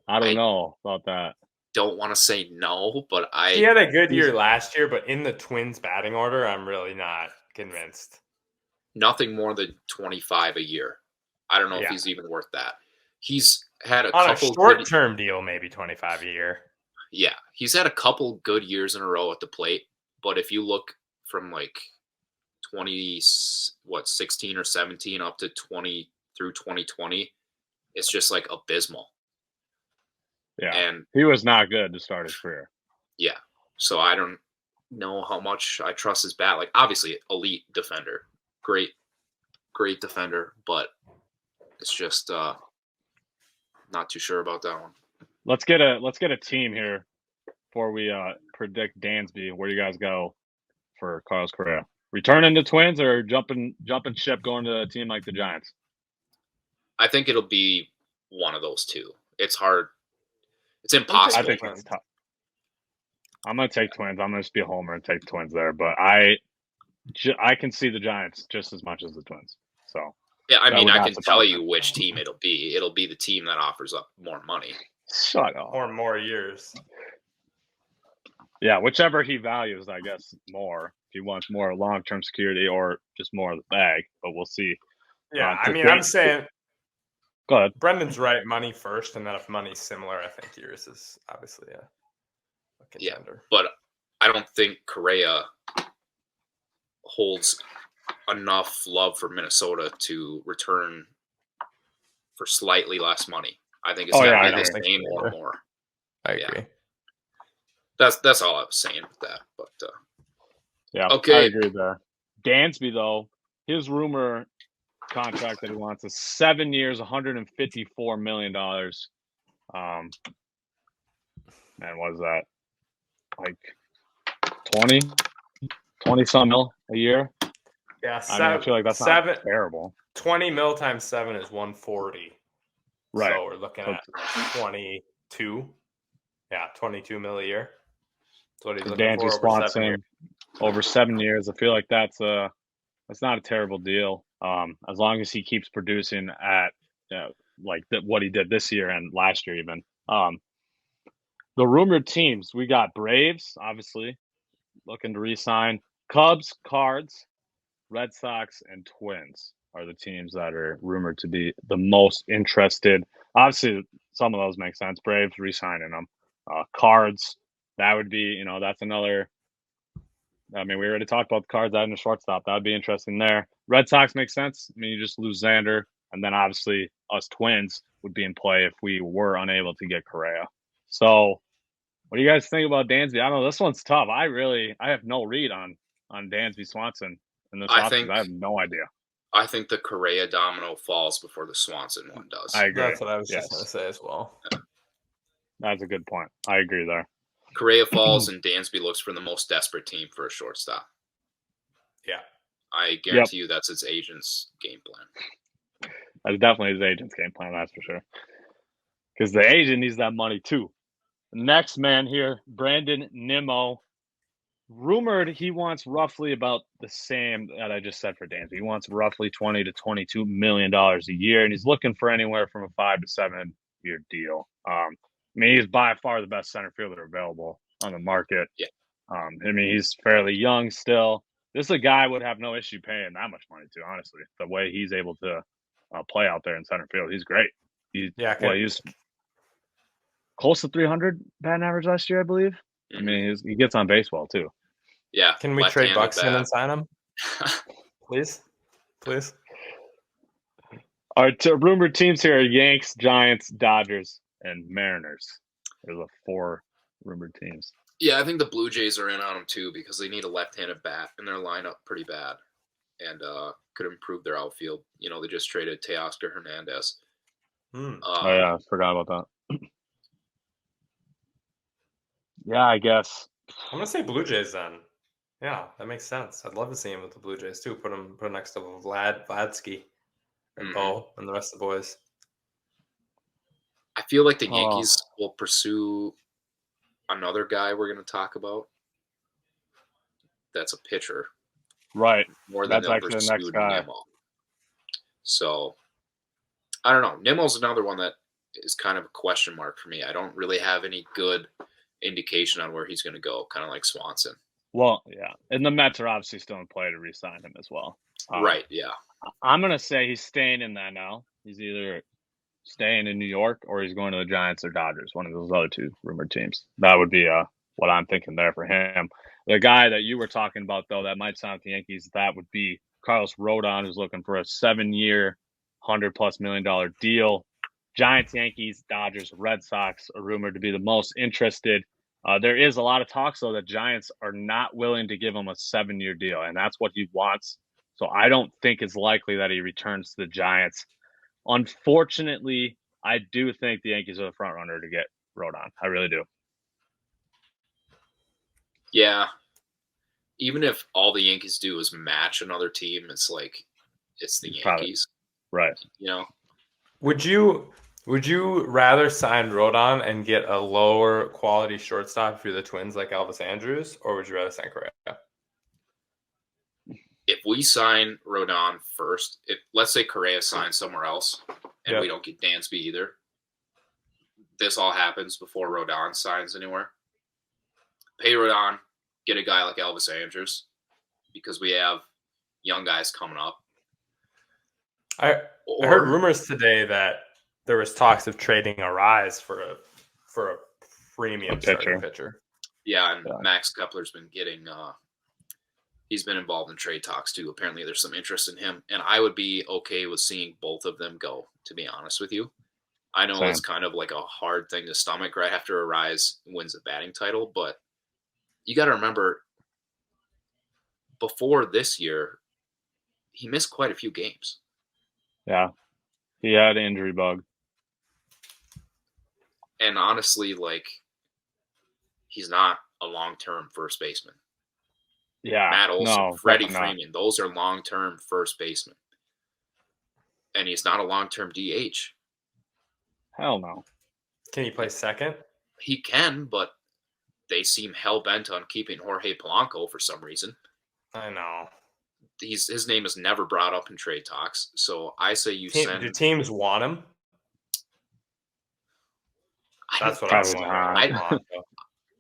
I don't know about that. Don't want to say no, but He had a good year last year, but in the Twins batting order, I'm really not convinced. Nothing more than 25 a year. I don't know if he's even worth that. He's had a couple short-term deal, maybe 25 a year. Yeah, he's had a couple good years in a row at the plate, but if you look from like 16 or 17 up to 20 through 2020, it's just like abysmal. Yeah, and he was not good to start his career. Yeah, so I don't know how much I trust his bat. Like, obviously, elite defender, great defender, but it's just not too sure about that one. Let's get a team here before we predict Dansby. Where do you guys go for Carlos Correa? Returning to Twins or jumping ship going to a team like the Giants? I think it'll be one of those two. It's hard. It's impossible. I think it's tough. I'm going to take Twins. I'm going to just be a homer and take the Twins there. But I can see the Giants just as much as the Twins. So yeah, I mean, I can tell you which team it'll be. It'll be the team that offers up more money. Shut up. Or more years. Yeah, whichever he values, I guess, more. If he wants more long-term security or just more of the bag, but we'll see. Yeah, I mean, I'm saying go ahead. Brendan's right, money first, and then if money's similar, I think yours is obviously a contender. Yeah, but I don't think Correa holds enough love for Minnesota to return for slightly less money. I think it's got to be the same or more. I agree. That's all I was saying with that. But yeah, okay. I agree there. Dansby, though, his rumor contract that he wants is 7 years, $154 million. Man, what is that? Like 20 some mil a year? Yeah, I feel like that's not terrible. 20 mil times 7 is 140. Right. So we're looking at 22. Yeah, 22 mil a year. That's what he's looking for. Swanson over 7 years. I feel like that's not a terrible deal. As long as he keeps producing at what he did this year and last year even. The rumored teams, we got Braves, obviously, looking to re-sign. Cubs, Cards, Red Sox, and Twins are the teams that are rumored to be the most interested. Obviously, some of those make sense. Braves re-signing them. Cards, that would be, that's another. I mean, we already talked about the Cards adding a shortstop. That would be interesting there. Red Sox makes sense. I mean, you just lose Xander, and then obviously us Twins would be in play if we were unable to get Correa. So, what do you guys think about Dansby? I don't know. This one's tough. I have no read on Dansby Swanson in this offseason. I have no idea. I think the Correa domino falls before the Swanson one does. I agree. That's what I was just going to say as well. Yeah. That's a good point. I agree there. Correa falls and Dansby looks for the most desperate team for a shortstop. Yeah. I guarantee you that's his agent's game plan. That's definitely his agent's game plan, that's for sure. Because the agent needs that money too. Next man here, Brandon Nimmo. Rumored he wants roughly about the same that I just said for Dansby. He wants roughly $20 to $22 million a year, and he's looking for anywhere from a 5 to 7 year deal. I mean, he's by far the best center fielder available on the market. Yeah. I mean, he's fairly young still. This is a guy I would have no issue paying that much money to, honestly. The way he's able to play out there in center field, he's great. He's close to 300 batting average last year, I believe. Mm-hmm. I mean, he gets on base well too. Yeah. Can we trade Buxton and sign him? Please? Our rumored teams here are Yanks, Giants, Dodgers, and Mariners. There's 4 rumored teams. Yeah, I think the Blue Jays are in on them too because they need a left-handed bat in their lineup pretty bad. and could improve their outfield. You know, they just traded Teoscar Hernandez. Hmm. Oh yeah, I forgot about that. Yeah, I guess. I'm gonna say Blue Jays then. Yeah, that makes sense. I'd love to see him with the Blue Jays too. Put him next to Vladsky, and Bo, and the rest of the boys. I feel like the Yankees will pursue another guy we're going to talk about. That's a pitcher, Right. more than That's they'll actually the pursue next guy. Nimmo. So I don't know. Nimmo's another one that is kind of a question mark for me. I don't really have any good indication on where he's going to go. Kind of like Swanson. Well, yeah, and the Mets are obviously still in play to re-sign him as well. Right. Yeah. I'm gonna say he's staying in the NL. He's either staying in New York or he's going to the Giants or Dodgers, one of those other two rumored teams. That would be what I'm thinking there for him. The guy that you were talking about, though, that might sign with the Yankees, that would be Carlos Rodon, who's looking for a 7-year, $100+ million deal. Giants, Yankees, Dodgers, Red Sox are rumored to be the most interested. There is a lot of talks, though, that Giants are not willing to give him a 7-year deal, and that's what he wants. So I don't think it's likely that he returns to the Giants. Unfortunately, I do think the Yankees are the front runner to get Rodon. I really do. Yeah. Even if all the Yankees do is match another team, it's like it's the Yankees. Right. You know? Would you rather sign Rodon and get a lower quality shortstop if you're the Twins like Elvis Andrus, or would you rather sign Correa? If we sign Rodon first, let's say Correa signs somewhere else and we don't get Dansby either, this all happens before Rodon signs anywhere. Pay Rodon, get a guy like Elvis Andrus, because we have young guys coming up. I heard rumors today that there was talks of trading Arise for a premium starting pitcher. Yeah, and Max Kepler's been getting he's been involved in trade talks too. Apparently there's some interest in him, and I would be okay with seeing both of them go, to be honest with you. I know it's kind of like a hard thing to stomach right after Arise wins a batting title, but you got to remember, before this year, he missed quite a few games. Yeah, he had an injury bug. And honestly, like, he's not a long-term first baseman. Yeah, Matt Olson, Freddie Freeman, those are long-term first basemen. And he's not a long-term DH. Hell no. Can he play second? He can, but they seem hell-bent on keeping Jorge Polanco for some reason. I know. His name is never brought up in trade talks, so I say send. Do teams want him? That's what I want.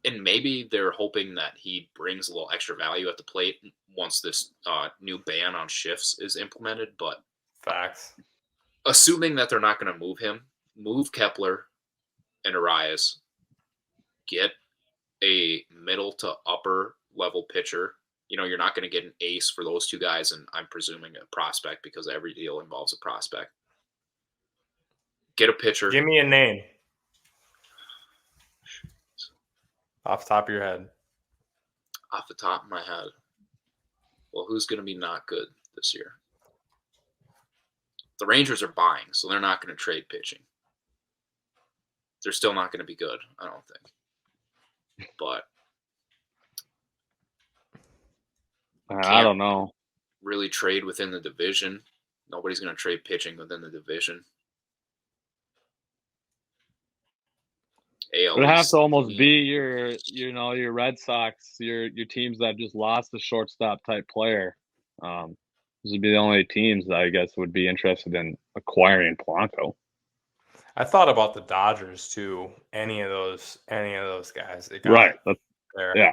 And maybe they're hoping that he brings a little extra value at the plate once this new ban on shifts is implemented. But facts. Assuming that they're not going to move him, move Kepler and Arias, get a middle to upper level pitcher. You know, you're not going to get an ace for those two guys, and I'm presuming a prospect because every deal involves a prospect. Get a pitcher. Give me a name. Off the top of your head. Off the top of my head. Well, who's going to be not good this year? The Rangers are buying, so they're not going to trade pitching. They're still not going to be good, I don't think. But I don't know. Really trade within the division. Nobody's going to trade pitching within the division. It would have to almost be your Red Sox, your teams that just lost a shortstop type player. These would be the only teams that I guess would be interested in acquiring Polanco. I thought about the Dodgers too. Any of those guys. Right. There. Yeah.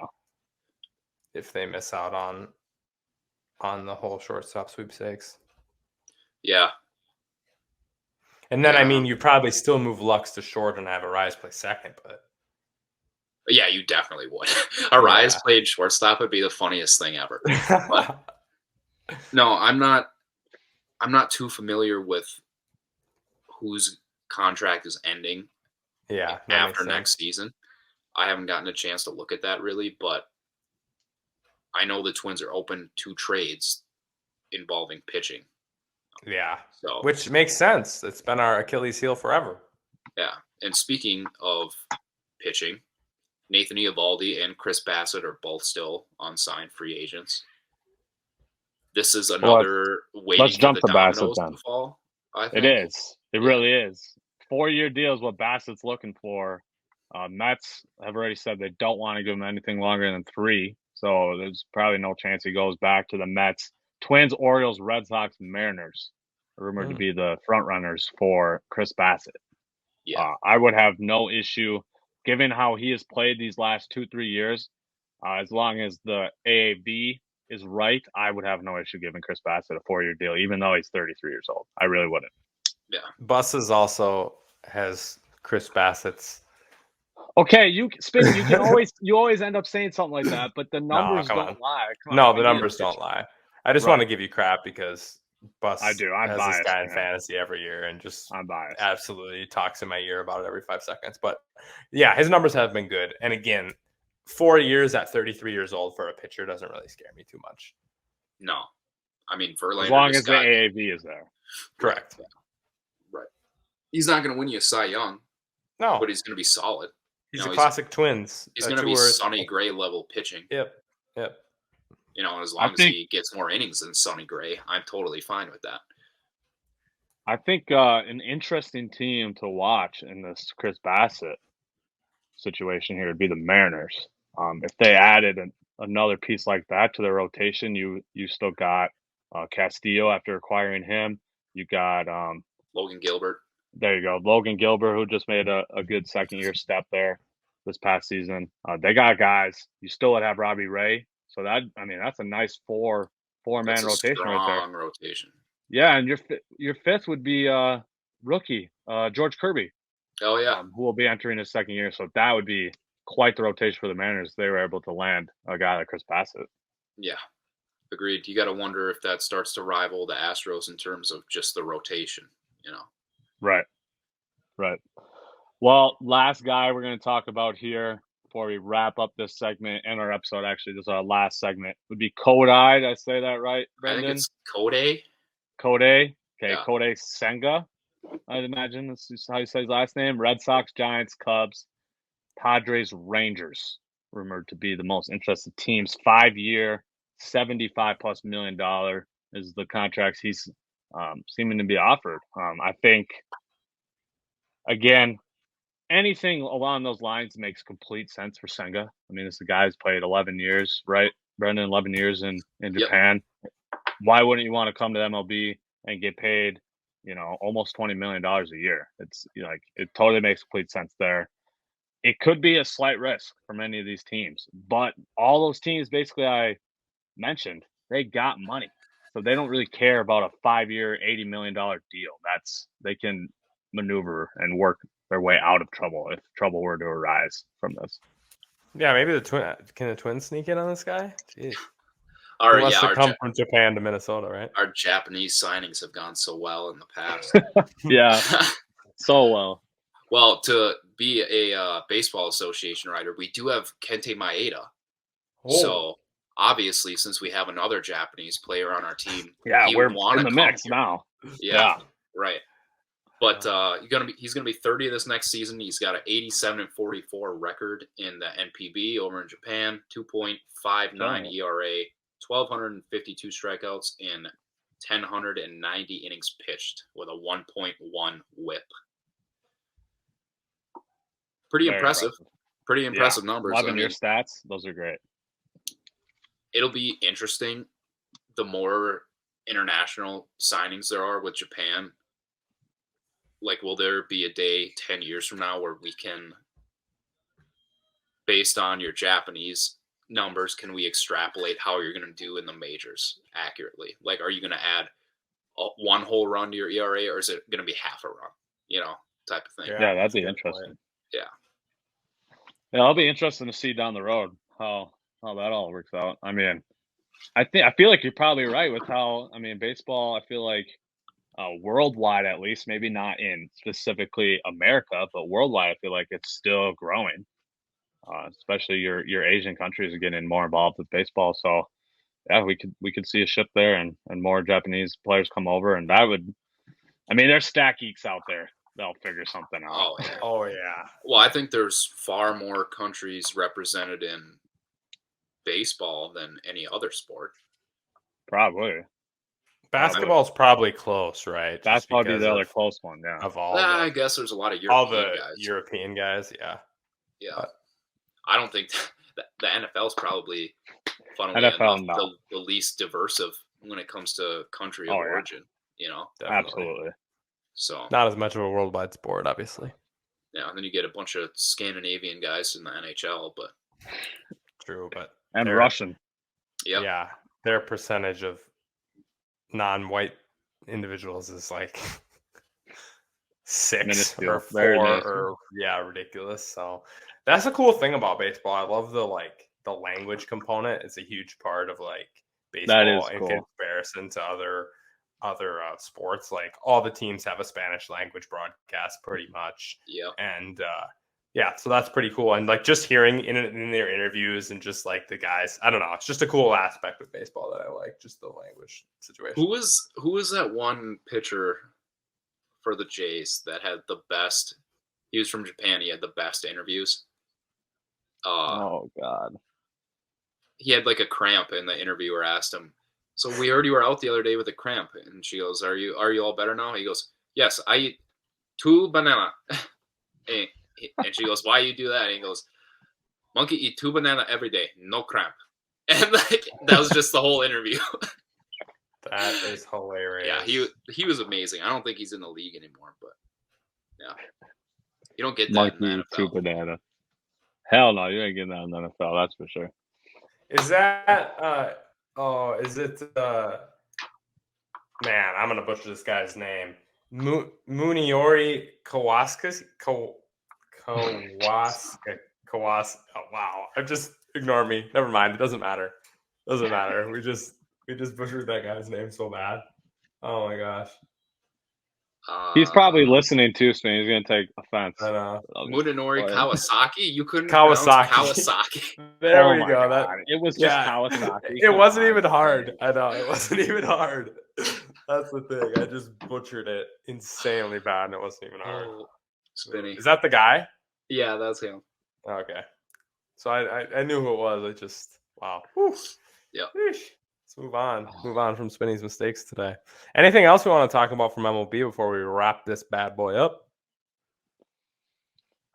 If they miss out on the whole shortstop sweepstakes. Yeah. And then, I mean, you probably still move Lux to short and have Arise play second, but yeah, you definitely would. Arise played shortstop would be the funniest thing ever. But no, I'm not too familiar with whose contract is ending. Yeah, after next season. I haven't gotten a chance to look at that really, but I know the Twins are open to trades involving pitching. Yeah. So, which makes sense. It's been our Achilles heel forever. Yeah. And speaking of pitching, Nathan Eovaldi and Chris Bassett are both still unsigned free agents. This is another waiting for the dominoes to fall, I think. It is. It really is. 4-year deal is what Bassett's looking for. Mets have already said they don't want to give him anything longer than 3. So there's probably no chance he goes back to the Mets. Twins, Orioles, Red Sox, Mariners are rumored to be the front runners for Chris Bassett. Yeah. I would have no issue, given how he has played these last 2-3 years, as long as the AAV is right, I would have no issue giving Chris Bassett a 4-year deal, even though he's 33 years old. I really wouldn't. Yeah. Buses also has Chris Bassett's. Okay, you can always end up saying something like that, but the numbers don't lie. The numbers don't lie. I just want to give you crap because Bus I'm has biased, this guy in fantasy every year and just I'm biased. Absolutely talks in my ear about it every 5 seconds. But yeah, his numbers have been good. And again, 4 years at 33 years old for a pitcher doesn't really scare me too much. No. I mean, Verlander, as long as the AAV is there. Correct. Right. He's not going to win you a Cy Young. No. But he's going to be solid. He's a classic Twins. He's going to be Sonny Gray level pitching. Yep. As long as he gets more innings than Sonny Gray, I'm totally fine with that. I think an interesting team to watch in this Chris Bassett situation here would be the Mariners. If they added another piece like that to their rotation, you still got Castillo after acquiring him. You got Logan Gilbert. There you go. Logan Gilbert, who just made a good second-year step there this past season. They got guys. You still would have Robbie Ray. So that's a nice four-man rotation right there. Strong rotation. Yeah, and your fifth would be rookie George Kirby. Oh yeah, who will be entering his second year. So that would be quite the rotation for the Mariners. They were able to land a guy like Chris Bassett. Yeah, agreed. You got to wonder if that starts to rival the Astros in terms of just the rotation. Right. Well, last guy we're going to talk about here before we wrap up this segment and our episode. Actually, this is our last segment. Would be Kodai. Did I say that right, Brendan? I think it's Kodai. Kodai. Okay, Yeah. Kodai Senga. I'd imagine this is how you say his last name. Red Sox, Giants, Cubs, Padres, Rangers, rumored to be the most interested teams. 5-year, $75+ million is the contracts he's seeming to be offered. I think, again, anything along those lines makes complete sense for Senga. I mean, this guy's played 11 years, right? Brendan, 11 years in Japan. Why wouldn't you want to come to MLB and get paid, almost $20 million a year? It's it totally makes complete sense there. It could be a slight risk for many of these teams, but all those teams basically I mentioned, they got money. So they don't really care about a 5-year, $80 million deal. They can maneuver and work their way out of trouble if trouble were to arise from this. Yeah, maybe can the Twins sneak in on this guy? Jeez. Unless they come from Japan to Minnesota, right? Our Japanese signings have gone so well in the past. Yeah, so well. Well, to be a baseball association writer, we do have Kente Maeda. Oh. So obviously, since we have another Japanese player on our team, we're in the mix now. Yeah, right. But he's gonna be 30 this next season. He's got an 87-44 record in the NPB over in Japan, 2.59 ERA, 1,252 strikeouts, and 1,090 innings pitched with a 1.1 WHIP. Pretty impressive. Pretty impressive numbers. 11-year stats, those are great. It'll be interesting. The more international signings there are with Japan, will there be a day 10 years from now where we can, based on your Japanese numbers, can we extrapolate how you're going to do in the majors accurately? Are you going to add one whole run to your ERA, or is it going to be half a run, type of thing? Yeah, that'd be interesting. Yeah. Yeah, it'll be interesting to see down the road how that all works out. I mean, I feel like you're probably right with how, baseball, I feel like worldwide, at least, maybe not in specifically America, but worldwide, I feel like it's still growing. Especially your Asian countries are getting more involved with baseball. So yeah, we could see a shift there and more Japanese players come over, and that would. I mean, there's stack geeks out there. They'll figure something out. Oh yeah. Oh yeah. Well, I think there's far more countries represented in baseball than any other sport. Probably. Basketball's probably close, right? That's probably the other close one, yeah. Of all I guess there's a lot of European guys, yeah. Yeah. I don't think the NFL is probably funnily NFL, enough the least diverse of when it comes to country of origin, you know? Definitely. Absolutely. So not as much of a worldwide sport, obviously. Yeah, and then you get a bunch of Scandinavian guys in the NHL, but true, but Russian. Yeah, their percentage of non-white individuals is like 6 minuscule. or 4 or ridiculous. So that's a cool thing about baseball. I love the language component. It's a huge part of like baseball in comparison to other sports. Like all the teams have a Spanish language broadcast pretty much. Yeah. And so that's pretty cool. And like just hearing in their interviews and just like the guys, I don't know, it's just a cool aspect of baseball that I like, just the language situation. Who was that one pitcher for the Jays that had the best? He was from Japan. He had the best interviews. Oh God. He had like a cramp, and the interviewer asked him, "So we heard you were out the other day with a cramp," and she goes, "Are you all better now?" He goes, "Yes, I eat 2 banana." And she goes, "Why you do that?" And he goes, "Monkey eat 2 banana every day, no cramp." And like, that was just the whole interview. That is hilarious. Yeah, he was amazing. I don't think he's in the league anymore, but yeah, you don't get that Monkey in the NFL. 2 banana. Hell no, you ain't getting that in the NFL. That's for sure. Is that? Is it? Man, I'm gonna butcher this guy's name. Muniori Kawaska. Kawas. Oh wow! Just ignore me. Never mind. It doesn't matter. We just butchered that guy's name so bad. Oh my gosh. He's probably listening too, Spinny. He's gonna take offense. I know. Munenori Kawasaki. You couldn't Kawasaki. Kawasaki. There we go. God. It was just Kawasaki. It wasn't even hard. I know it wasn't even hard. That's the thing. I just butchered it insanely bad, and it wasn't even hard. Spinny. Is that the guy? Yeah, that's him. Okay. So I knew who it was. I just wow. Yeah. Let's move on. Move on from Spinny's mistakes today. Anything else we want to talk about from MLB before we wrap this bad boy up?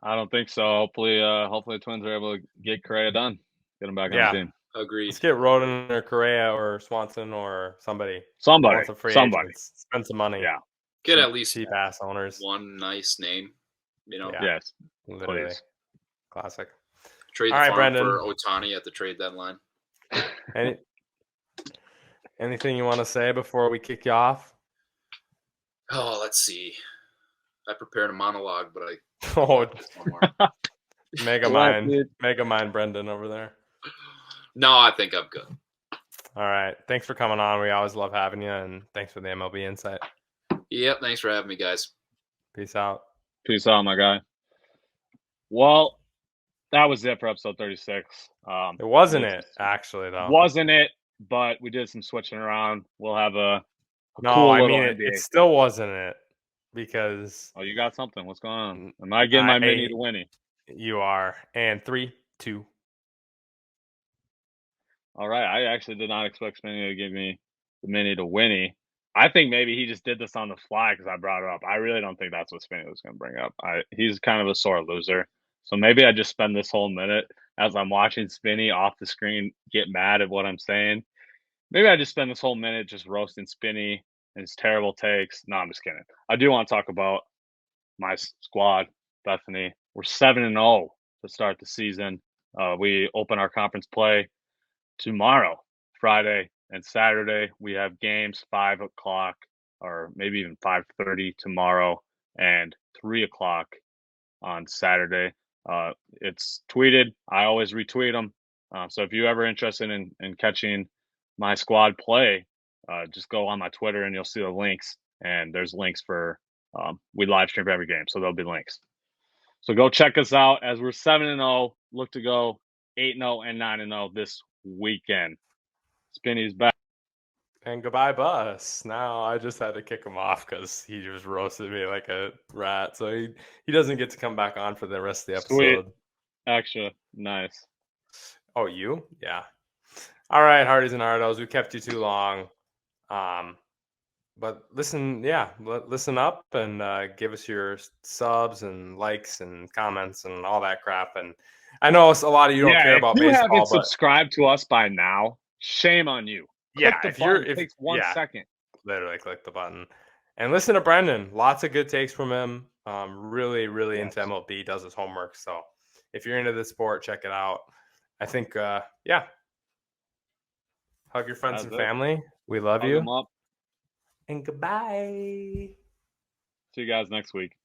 I don't think so. Hopefully the Twins are able to get Correa done. Get him back on the team. Agreed. Let's get Rodon or Correa or Swanson or somebody. Somebody. Spend some money. Yeah. Get at least cheap ass owners. One nice name. You know. Yeah. Yes. Literally. Please. Classic. Trade the farm Brendan. For Ohtani at the trade deadline. Anything you want to say before we kick you off? Oh, let's see. I prepared a monologue, but Mega mind, Brendan over there. No, I think I'm good. All right. Thanks for coming on. We always love having you, and thanks for the MLB insight. Yep. Thanks for having me, guys. Peace out. Peace out, my guy. Well, that was it for episode 36. It wasn't it, actually, though. Wasn't it? But we did some switching around. We'll have a no, cool I mean, it still wasn't it because. Oh, you got something. What's going on? Am I getting my mini to Winnie? You are. And 3, 2. All right. I actually did not expect Spinny to give me the mini to Winnie. I think maybe he just did this on the fly because I brought it up. I really don't think that's what Spinny was going to bring up. He's kind of a sore loser. So maybe I just spend this whole minute as I'm watching Spinny off the screen get mad at what I'm saying. Maybe I just spend this whole minute just roasting Spinny and his terrible takes. No, I'm just kidding. I do want to talk about my squad, Bethany. We're 7-0 to start the season. We open our conference play tomorrow, Friday and Saturday. We have games 5 o'clock or maybe even 5:30 tomorrow and 3 o'clock on Saturday. It's tweeted. I always retweet them. So if you're ever interested in catching my squad play, just go on my Twitter and you'll see the links. And there's links for we live stream every game, so there'll be links. So go check us out as we're 7-0. Look to go 8-0 and 9-0 this weekend. Spinny's back. And goodbye, Bus. Now I just had to kick him off because he just roasted me like a rat. So he doesn't get to come back on for the rest of the episode. Sweet. Extra. Nice. Oh, you? Yeah. All right, Hardies and Hardos, we kept you too long. But listen up and give us your subs and likes and comments and all that crap. And I know a lot of you don't care about baseball. If you haven't subscribed to us by now, shame on you. Click the button. It takes 1 second. Literally click the button. And listen to Brendan. Lots of good takes from him. Really into MLB, does his homework. So if you're into this sport, check it out. I think, hug your friends and family. We love you. Hug them up. And goodbye. See you guys next week.